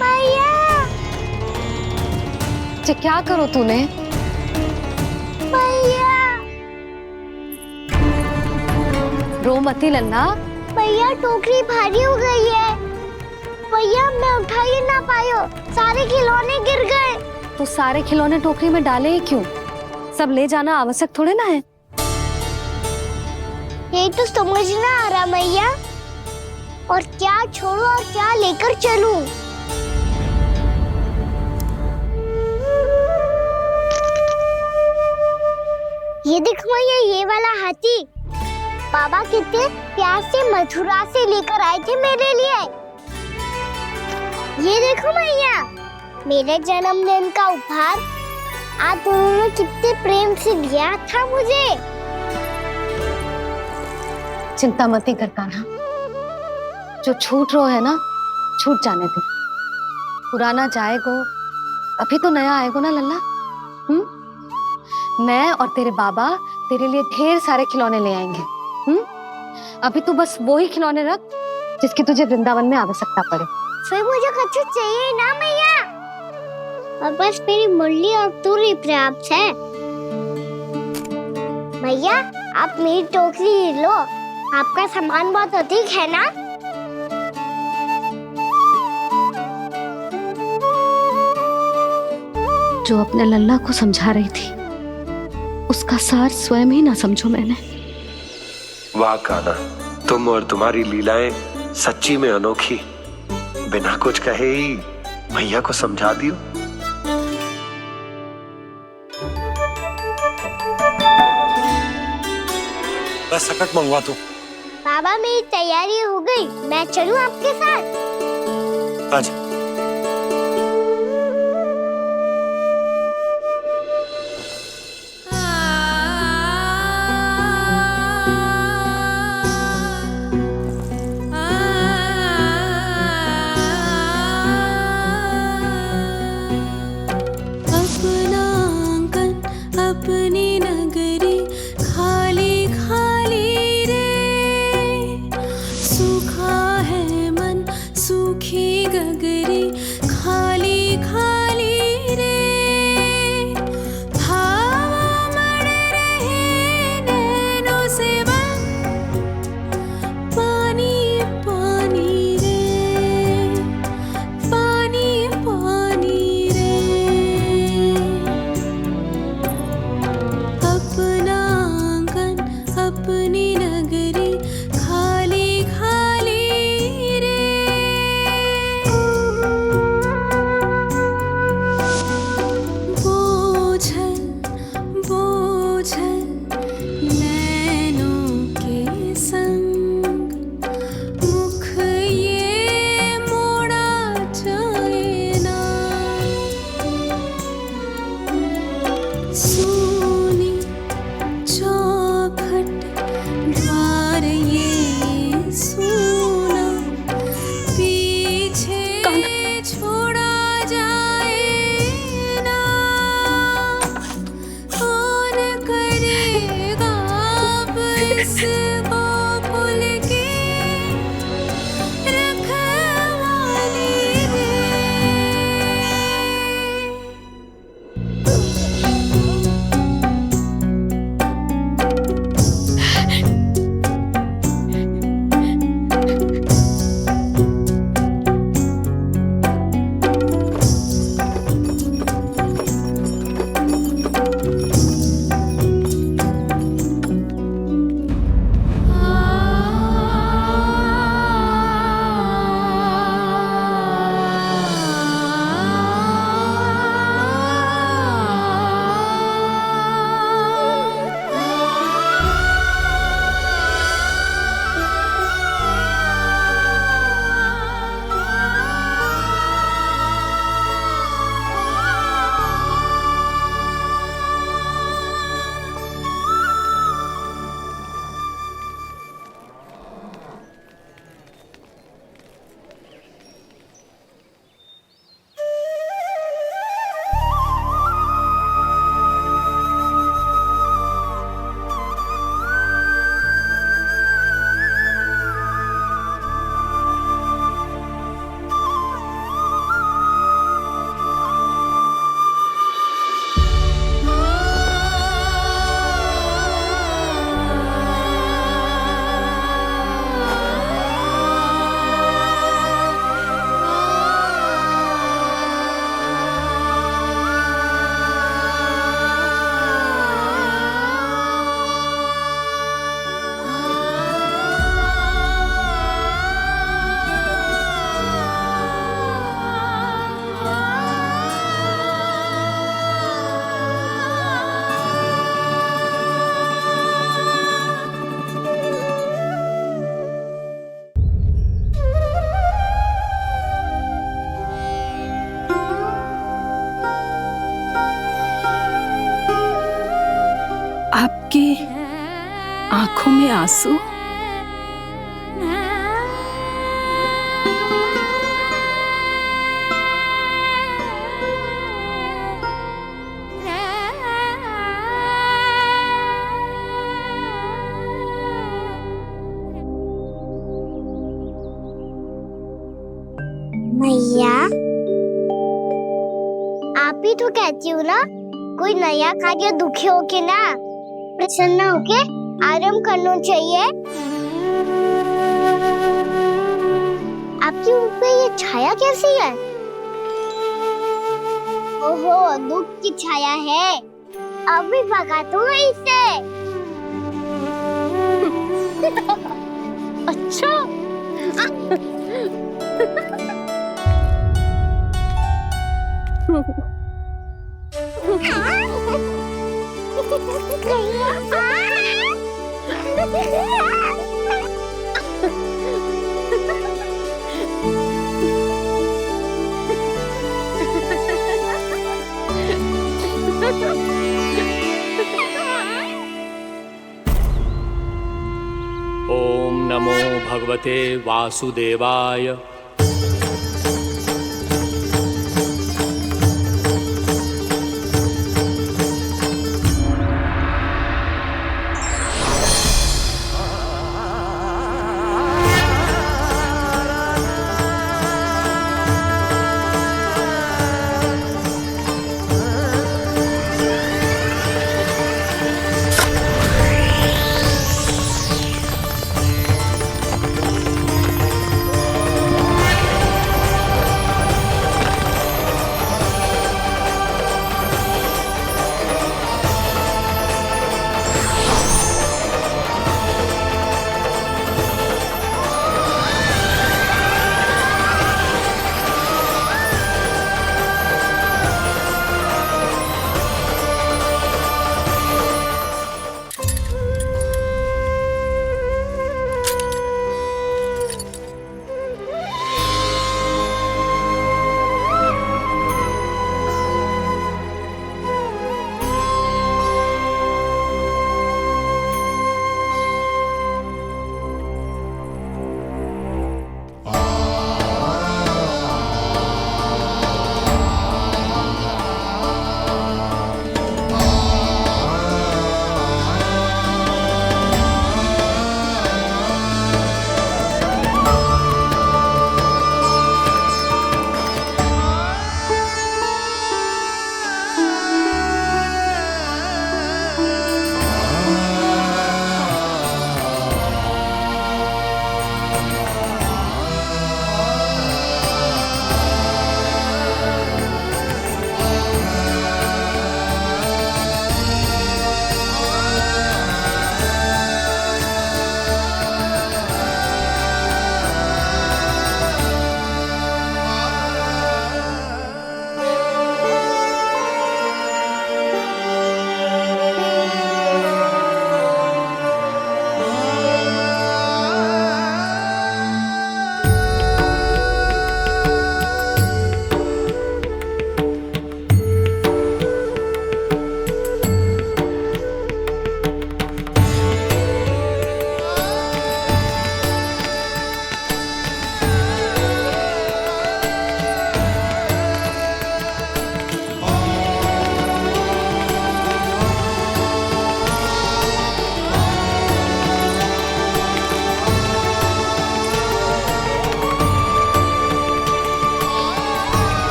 मैया। जे क्या करो तूने? मैया। रो मती लल्ला। मैया टोकरी भारी हो गई है। मैया मैं उठा ही ना पायो, सारे खिलौने गिर गए। तो सारे खिलौने टोकरी में डाले ही क्यों? सब ले जाना आवश्यक थोड़े ना है। यही तो समझ ना आ रहा मैया, और क्या छोड़ू और क्या लेकर चलूं? ये देखो मैया, ये वाला हाथी बाबा कितने प्यार से मथुरा से लेकर आए थे मेरे लिए। ये देखो मैया, मेरे जन्मदिन का उपहार आप उन्होंने कितने प्रेम से दिया था मुझे। चिंता मत कर कान्हा, जो छूट रो है ना छूट जाने दे। पुराना जाएगो, अभी तो नया आएगो ना लल्ला। मैं और तेरे बाबा तेरे लिए ढेर सारे खिलौने ले आएंगे। अभी तू बस वो ही खिलौने रख जिसकी तुझे वृंदावन में आवश्यकता पड़े। फिर मुझे कुछ चाहिए ना मैया, और बस मेरी मुरली और तू ही पर्याप्त है। मैया आप मेरी टोकरी लो, आपका सामान बहुत अधिक है ना। जो अपने लल्ला को समझा रही थी उसका सार स्वयं ही ना समझो मैंने। वाह कान्हा, तुम और तुम्हारी लीलाएं सच्ची में अनोखी। बिना कुछ कहे ही मैया को समझा दियो। बस सकट मंगवा दो। बाबा मेरी तैयारी हो गई, मैं चलूं आपके साथ? आजा। अपनी नगरी खाली खाली रे, सूखा है मन सूखी गगरी खाली खाली रे, हवा मर रहे नैनों से बन पानी पानी रे, पानी पानी रे। अपना आंगन अपनी नगरी खाली खाली रे, बोझल बोझल नैनों के संग मुख ये मोड़ा जाए ना। इस गोकुल की रखवाली रे। आपकी आंखों में आंसू? मैया, आप ही तो कहती हो ना, कोई नया खा के दुखी होके ना, प्रसन्न होके आराम करना चाहिए। आपके मुंह पे ये छाया कैसी है? ओहो, दुख की छाया है। अभी भगा दूं इसे। अच्छा। ओम नमो भगवते वासुदेवाय।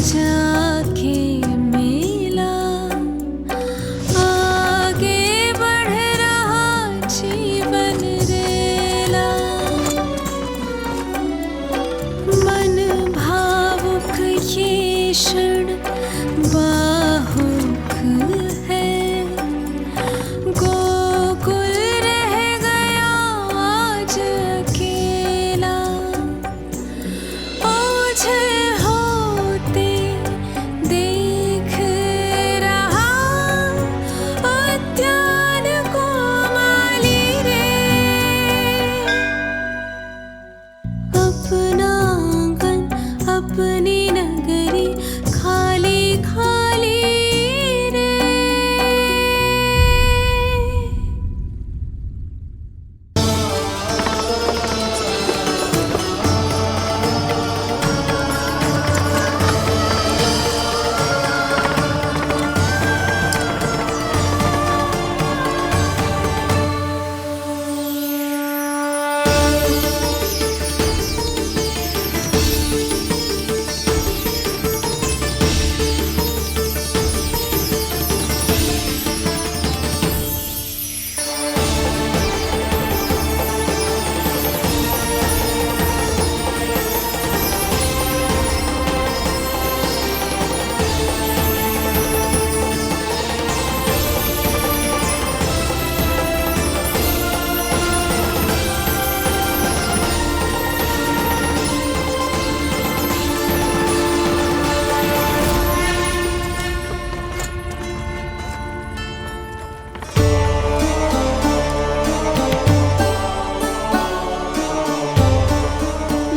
जाके मिला, आगे बढ़ रहा जीवन रेला। मन भावुक ये क्षण बाहुक है, गोकुल रह गया आज अकेला। ओझल होते देख रहा उद्यान को माली रे। अपना आंगन अपनी नगरी खाली खाली रे।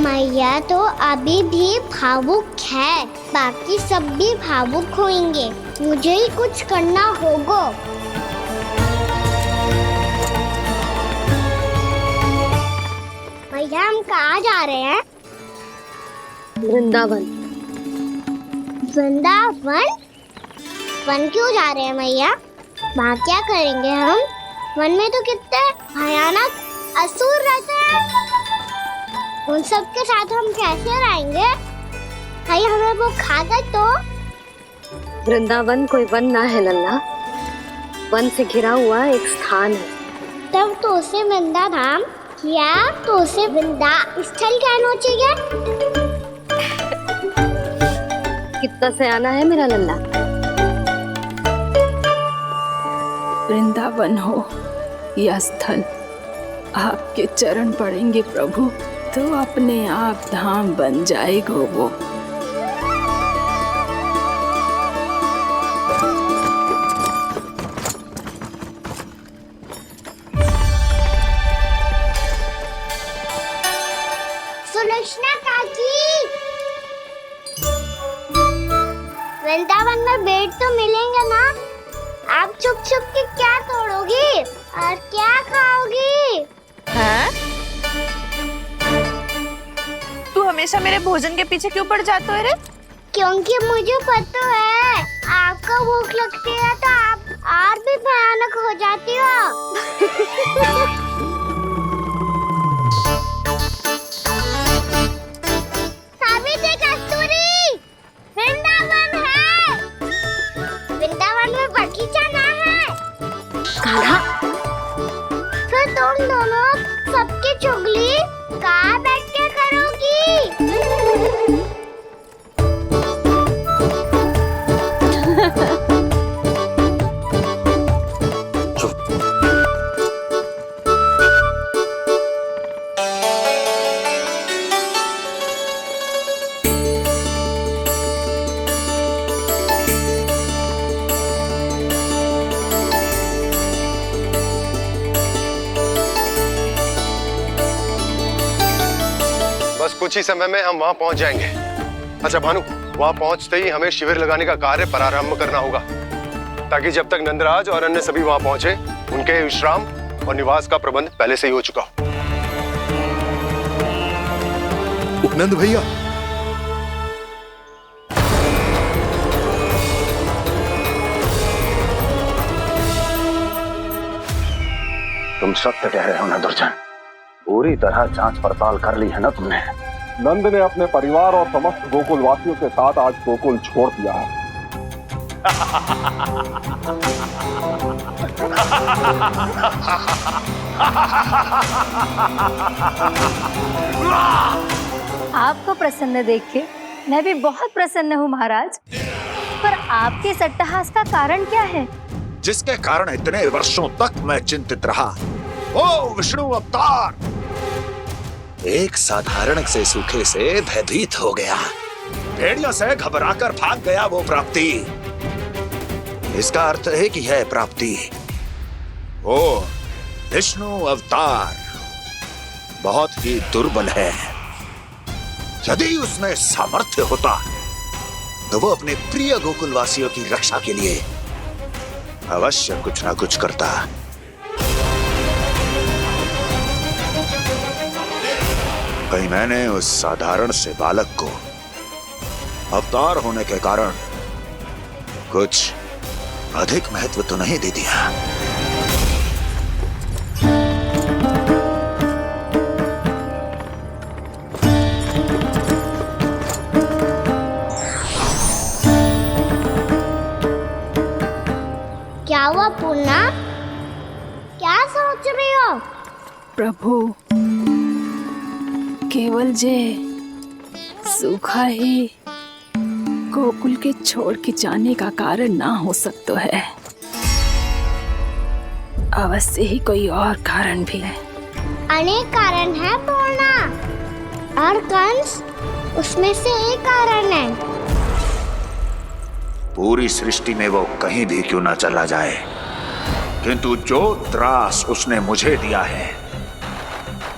मैया तो अभी भी भावुक है, बाकी सब भी भावुक होंगे। मुझे ही कुछ करना होगा। मैया हम कहाँ जा रहे हैं? वृंदावन। वृंदावन? वन क्यों जा रहे हैं मैया? वहाँ क्या करेंगे हम? वन में तो कितने भयानक असुर रहते हैं। उन सब के साथ हम कैसे रहेंगे? कहीं हमें वो खा गए तो? वृंदावन कोई वन ना है लल्ला, वन से घिरा हुआ एक स्थान है। तब तो उसे वृंदा धाम या तो उसे वृंदा स्थल कहना चाहिए। कितना से आना है मेरा लल्ला। वृंदावन हो या स्थल, आपके चरण पड़ेंगे प्रभु तो अपने आप धाम बन जाएगा वो। सुलोचना काकी, वृंदावन में बेट तो मिलेंगे ना? आप छुप छुप के क्या तोड़ोगी और क्या खाओगी? हैं? तू हमेशा मेरे भोजन के पीछे क्यों पड़ जाते हो रे? क्योंकि मुझे पता है आपको भूख लगती है तो आप और भी भयानक हो जाती हो। सावित्री, कस्तूरी, वृंदावन है। वृंदावन में बगीचा ना है। कान्हा, फिर तुम दोनों सबकी चुगली कहाँ बैठ के करोगी? बस कुछ ही समय में हम वहां पहुंच जाएंगे। अच्छा भानु, वहां पहुंचते ही हमें शिविर लगाने का कार्य प्रारंभ करना होगा, ताकि जब तक नंदराज और अन्य सभी वहां पहुंचे उनके विश्राम और निवास का प्रबंध पहले से ही हो चुका हो। उपनंद भैया, तुम सत्य कह रहे हो ना दुर्जन, पूरी तरह जांच पड़ताल कर ली है ना तुमने? नंद ने अपने परिवार और समस्त गोकुलवासियों के साथ आज गोकुल छोड़ दिया है। आपको प्रसन्न देख के मैं भी बहुत प्रसन्न हूँ महाराज। पर आपके सट्टाहास का कारण क्या है? जिसके कारण इतने वर्षों तक मैं चिंतित रहा। ओ विष्णु अवतार! एक साधारण से सूखे से भयभीत हो गया, भेड़ियों से घबराकर भाग गया वो प्राप्ति। इसका अर्थ है कि यह प्राप्ति ओ विष्णु अवतार बहुत ही दुर्बल है। यदि उसमें सामर्थ्य होता तो वो अपने प्रिय गोकुलवासियों की रक्षा के लिए अवश्य कुछ ना कुछ करता। कहीं मैंने उस साधारण से बालक को अवतार होने के कारण कुछ अधिक महत्व तो नहीं दे दिया। क्या हुआ पूर्णा? क्या सोच रही हो? प्रभु, केवल जे सूखा ही गोकुल के छोड़ के जाने का कारण ना हो सकता है। अवश्य ही कोई और कारण भी है। अनेक कारण है पूर्णा, और कंस उसमें से एक कारण है। पूरी सृष्टि में वो कहीं भी क्यों ना चला जाए, किंतु जो त्रास उसने मुझे दिया है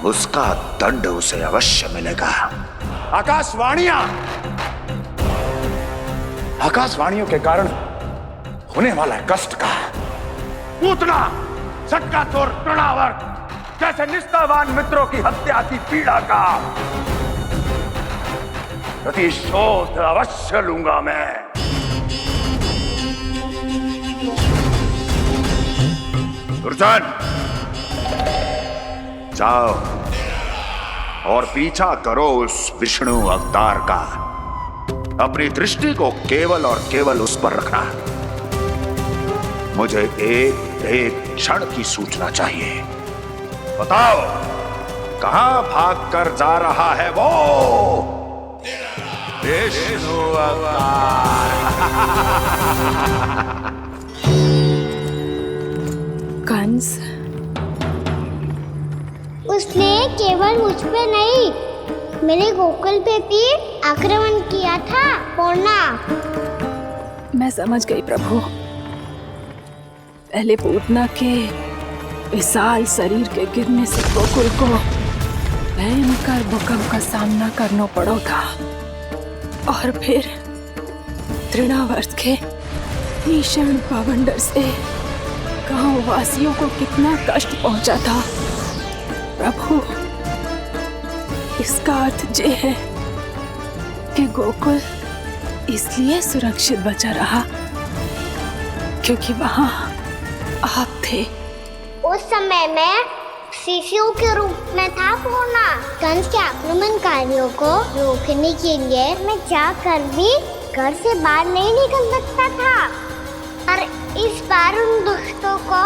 उसका दंड उसे अवश्य मिलेगा। आकाशवाणियों के कारण होने वाला कष्ट का, पूतना, सटकासुर, तृणावर्त जैसे निष्ठावान मित्रों की हत्या की पीड़ा का प्रतिशोध अवश्य लूंगा मैं। दुर्जन, जाओ और पीछा करो उस विष्णु अवतार का। अपनी दृष्टि को केवल और केवल उस पर रखना। मुझे एक क्षण की सूचना चाहिए। बताओ, कहां भाग कर जा रहा है वो विष्णु अवतार? कंस, उसने केवल मुझ पे नहीं, मेरे गोकुल पे भी आक्रमण किया था पूर्णा। मैं समझ गई प्रभु। पहले पूतना के विशाल शरीर के गिरने से गोकुल को भयंकर भूकंप का सामना करना पड़ा था, और फिर तृणावर्त के भीषण पावंडर से गांव वासियों को कितना कष्ट पहुंचा था। प्रभु, इसका अर्थ ये है कि गोकुल इसलिए सुरक्षित बचा रहा क्योंकि वहां आप थे। उस समय मैं शिशु के रूप में था पूर्णा। कंस के आक्रमणकारियों को रोकने के लिए मैं जाकर भी घर से बाहर नहीं निकल सकता था, और इस बार उन दुष्टों को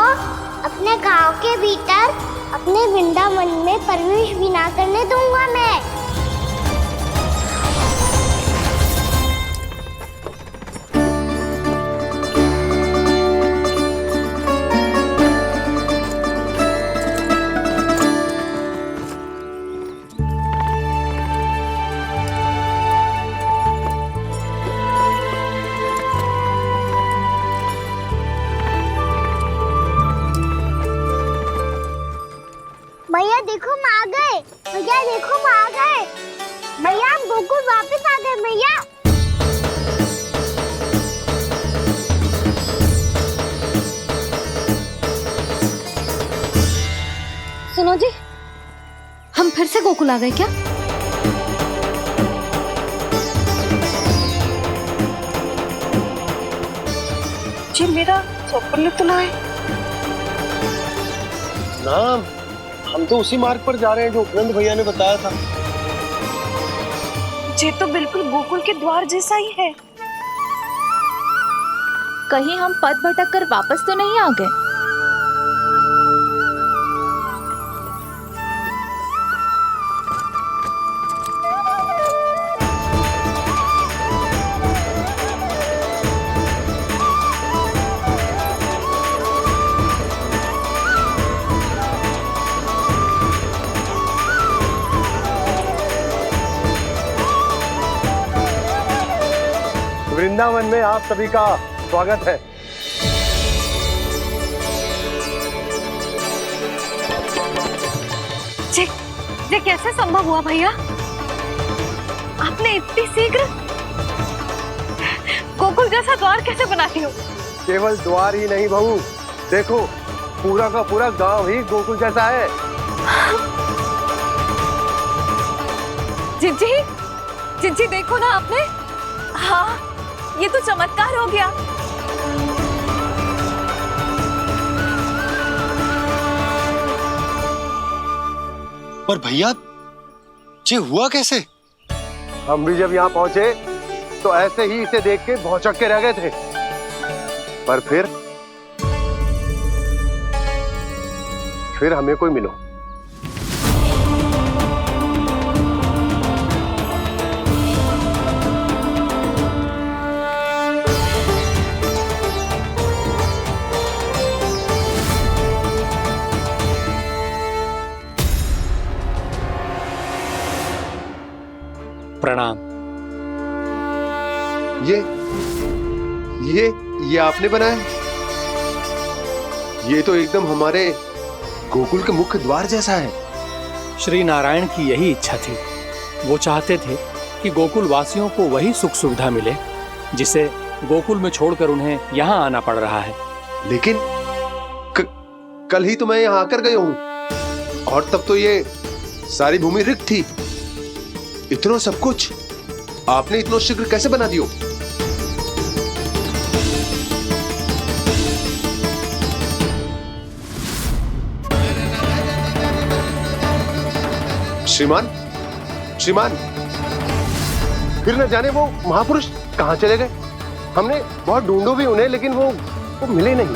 अपने गांव के भीतर, अपने वृंदावन में प्रवेश भी ना करने दूंगा मैं। भैया देखो हम आ गए, भैया देखो हम आ गए, भैया हम गोकुल वापस आ गए भैया। सुनो जी, हम फिर से गोकुल आ गए क्या? जी मेरा चप्पल तो ना है। ना, हम तो उसी मार्ग पर जा रहे हैं जो उपनंद भैया ने बताया था। ये तो बिल्कुल गोकुल के द्वार जैसा ही है। कहीं हम पथ भटक कर वापस तो नहीं आ गए? वृंदावन में आप सभी का स्वागत है। ये कैसे संभव हुआ भैया? आपने इतनी शीघ्र गोकुल जैसा द्वार कैसे बना दिया? केवल द्वार ही नहीं बहू, देखो पूरा का पूरा गांव ही गोकुल जैसा है। जिज्जी, जिज्जी देखो ना आपने। हाँ, ये तो चमत्कार हो गया। पर भैया ये हुआ कैसे? हम भी जब यहाँ पहुंचे तो ऐसे ही इसे देख के भौचक के रह गए थे, पर फिर हमें कोई मिलो। प्रणाम। ये आपने बनाया? ये तो एकदम हमारे गोकुल के मुख्य द्वार जैसा है। श्री नारायण की यही इच्छा थी। वो चाहते थे कि गोकुल वासियों को वही सुख सुविधा मिले जिसे गोकुल में छोड़कर उन्हें यहाँ आना पड़ रहा है। लेकिन कल ही तो मैं यहाँ आकर गया हूँ और तब तो ये सारी भूमि रिक्त थी। इतना सब कुछ आपने इतना शीघ्र कैसे बना दियो? श्रीमान, श्रीमान, फिर न जाने वो महापुरुष कहाँ चले गए। हमने बहुत ढूंढो भी उन्हें, लेकिन वो मिले नहीं।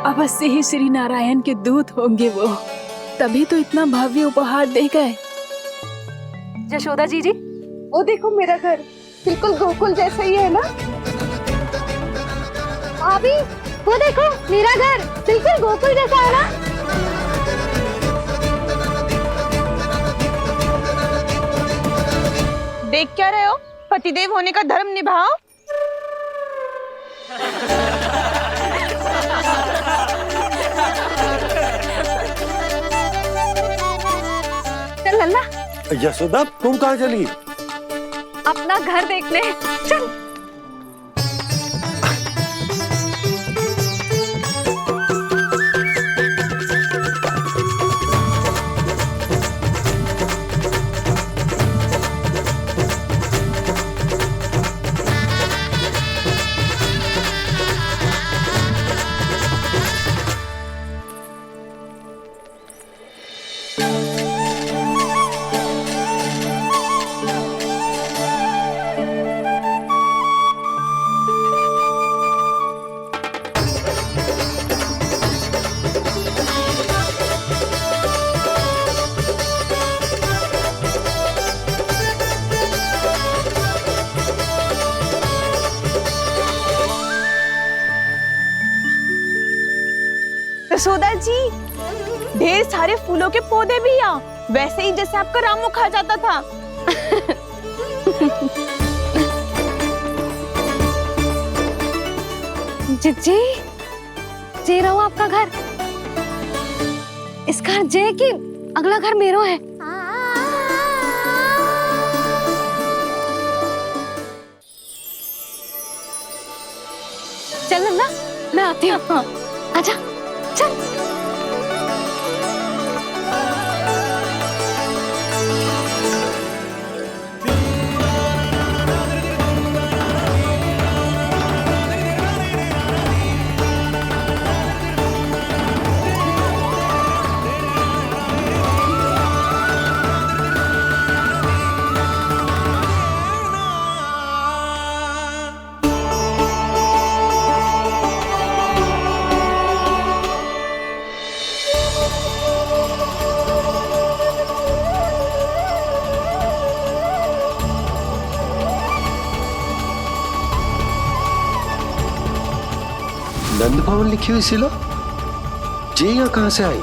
अवश्य ही श्री नारायण के दूत होंगे वो, तभी तो इतना भव्य उपहार दे गए। यशोदा जी, वो देखो मेरा घर बिल्कुल गोकुल जैसा ही है ना। भाभी, वो देखो मेरा घर बिल्कुल गोकुल जैसा है ना। देख क्या रहे हो? पतिदेव होने का धर्म निभाओ। चल लल्ला, यशोदा तुम कहाँ चली? अपना घर देखने चल। यशोदा जी, ढेर सारे फूलों के पौधे भी यहाँ, वैसे ही जैसे आपका रामू खा जाता था। जिज्जी, जे रहो आपका घर। इस घर जे कि अगला घर मेरो है। चल नन्ना, मैं आती हूँ। आजा, चल। नंद भवन लिखी हुई सिलो जी यहाँ कहाँ से आई?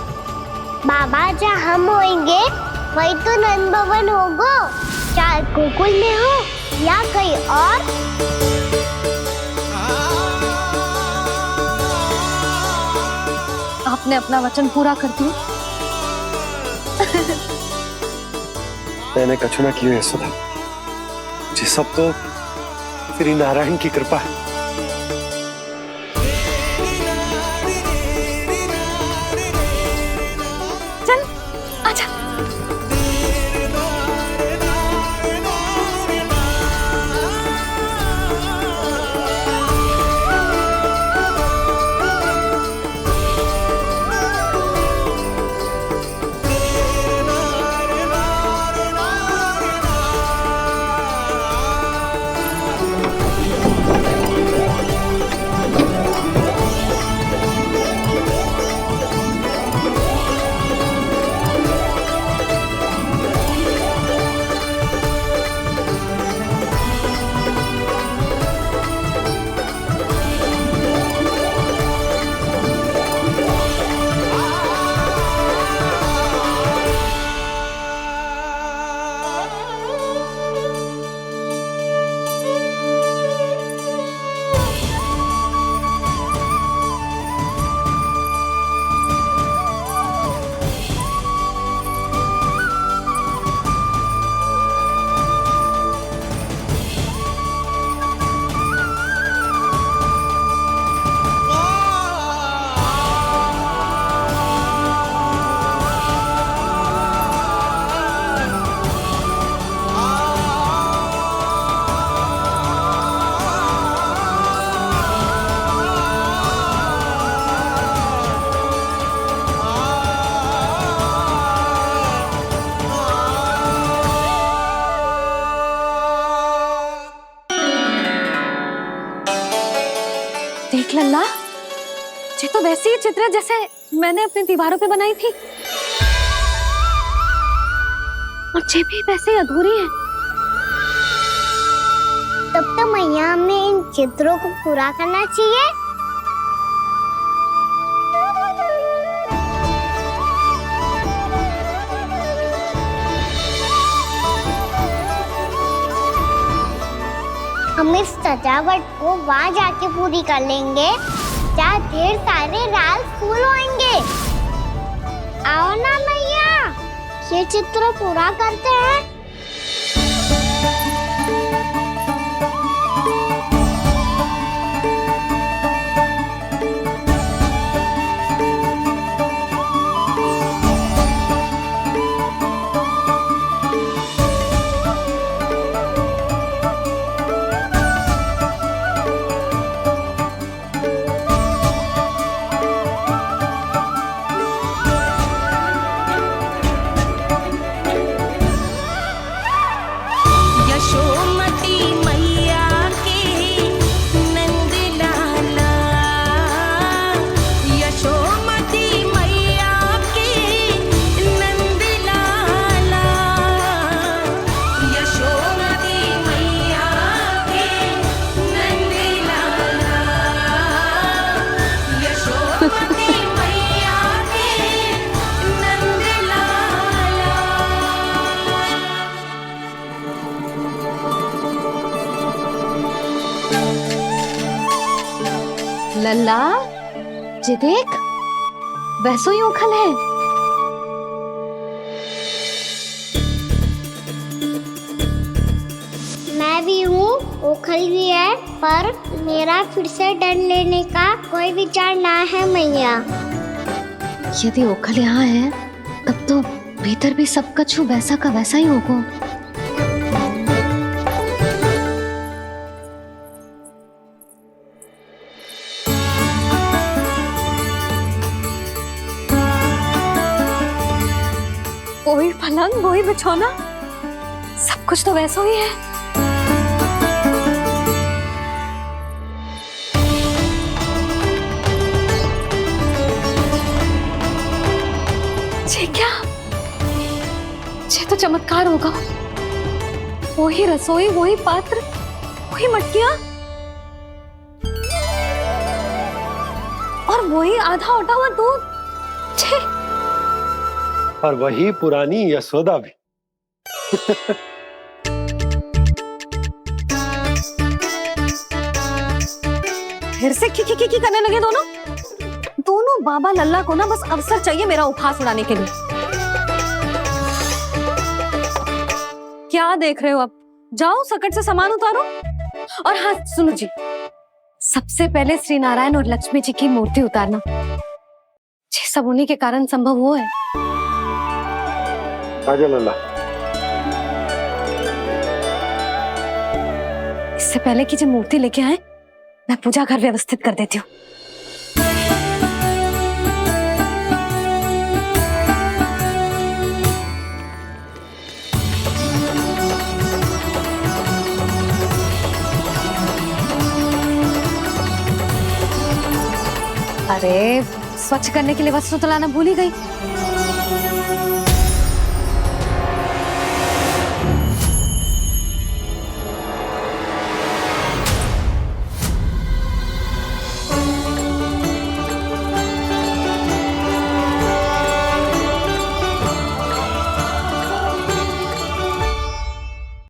बाबा जहाँ हम होंगे वही तो नंद भवन होगा, चाहे गोकुल में हो या कहीं और। आपने अपना वचन पूरा कर दिया। मैंने कछु ना किया यशोदा जी, सब तो श्री नारायण की कृपा है। चल आजा। देख लल्ला, ये तो वैसी ही चित्र है जैसे मैंने अपनी दीवारों पे बनाई थी, और ये भी वैसे ही अधूरी है। तब तो मैया हमें इन चित्रों को पूरा करना चाहिए। हम इस सजावट को वहाँ जाके पूरी कर लेंगे जहाँ ढेर सारे लाल फूल होंगे। आओ ना मैया, ये चित्र पूरा करते हैं। लल्ला, ये देख, वैसो ही उखल है। मैं भी हूँ, उखल भी है, पर मेरा फिर से डर लेने का कोई विचार ना है मैया। यदि उखल यहाँ है, तब तो भीतर भी सब कछु वैसा का वैसा ही होगा। वही पलंग, वही बिछौना, सब कुछ तो वैसा ही है। ये क्या? ये तो चमत्कार होगा। वही रसोई, वही पात्र, वही मटकियां। और वही आधा उठा हुआ दूध। छे। और वही पुरानी यशोदा भी। फिर से की करने लगे दोनों बाबा लल्ला को ना बस अवसर चाहिए मेरा उपहास उड़ाने के लिए। क्या देख रहे हो? अब जाओ सकट से सामान उतारो। और हाँ सुनो जी, सबसे पहले श्री नारायण और लक्ष्मी जी की मूर्ति उतारना। ये सब उन्हीं के कारण संभव हुआ है। आजा लल्ला। इससे पहले कि जो मूर्ति लेके आए, मैं पूजा घर व्यवस्थित कर देती हूँ। अरे स्वच्छ करने के लिए वस्त्र तो लाना भूल ही गई।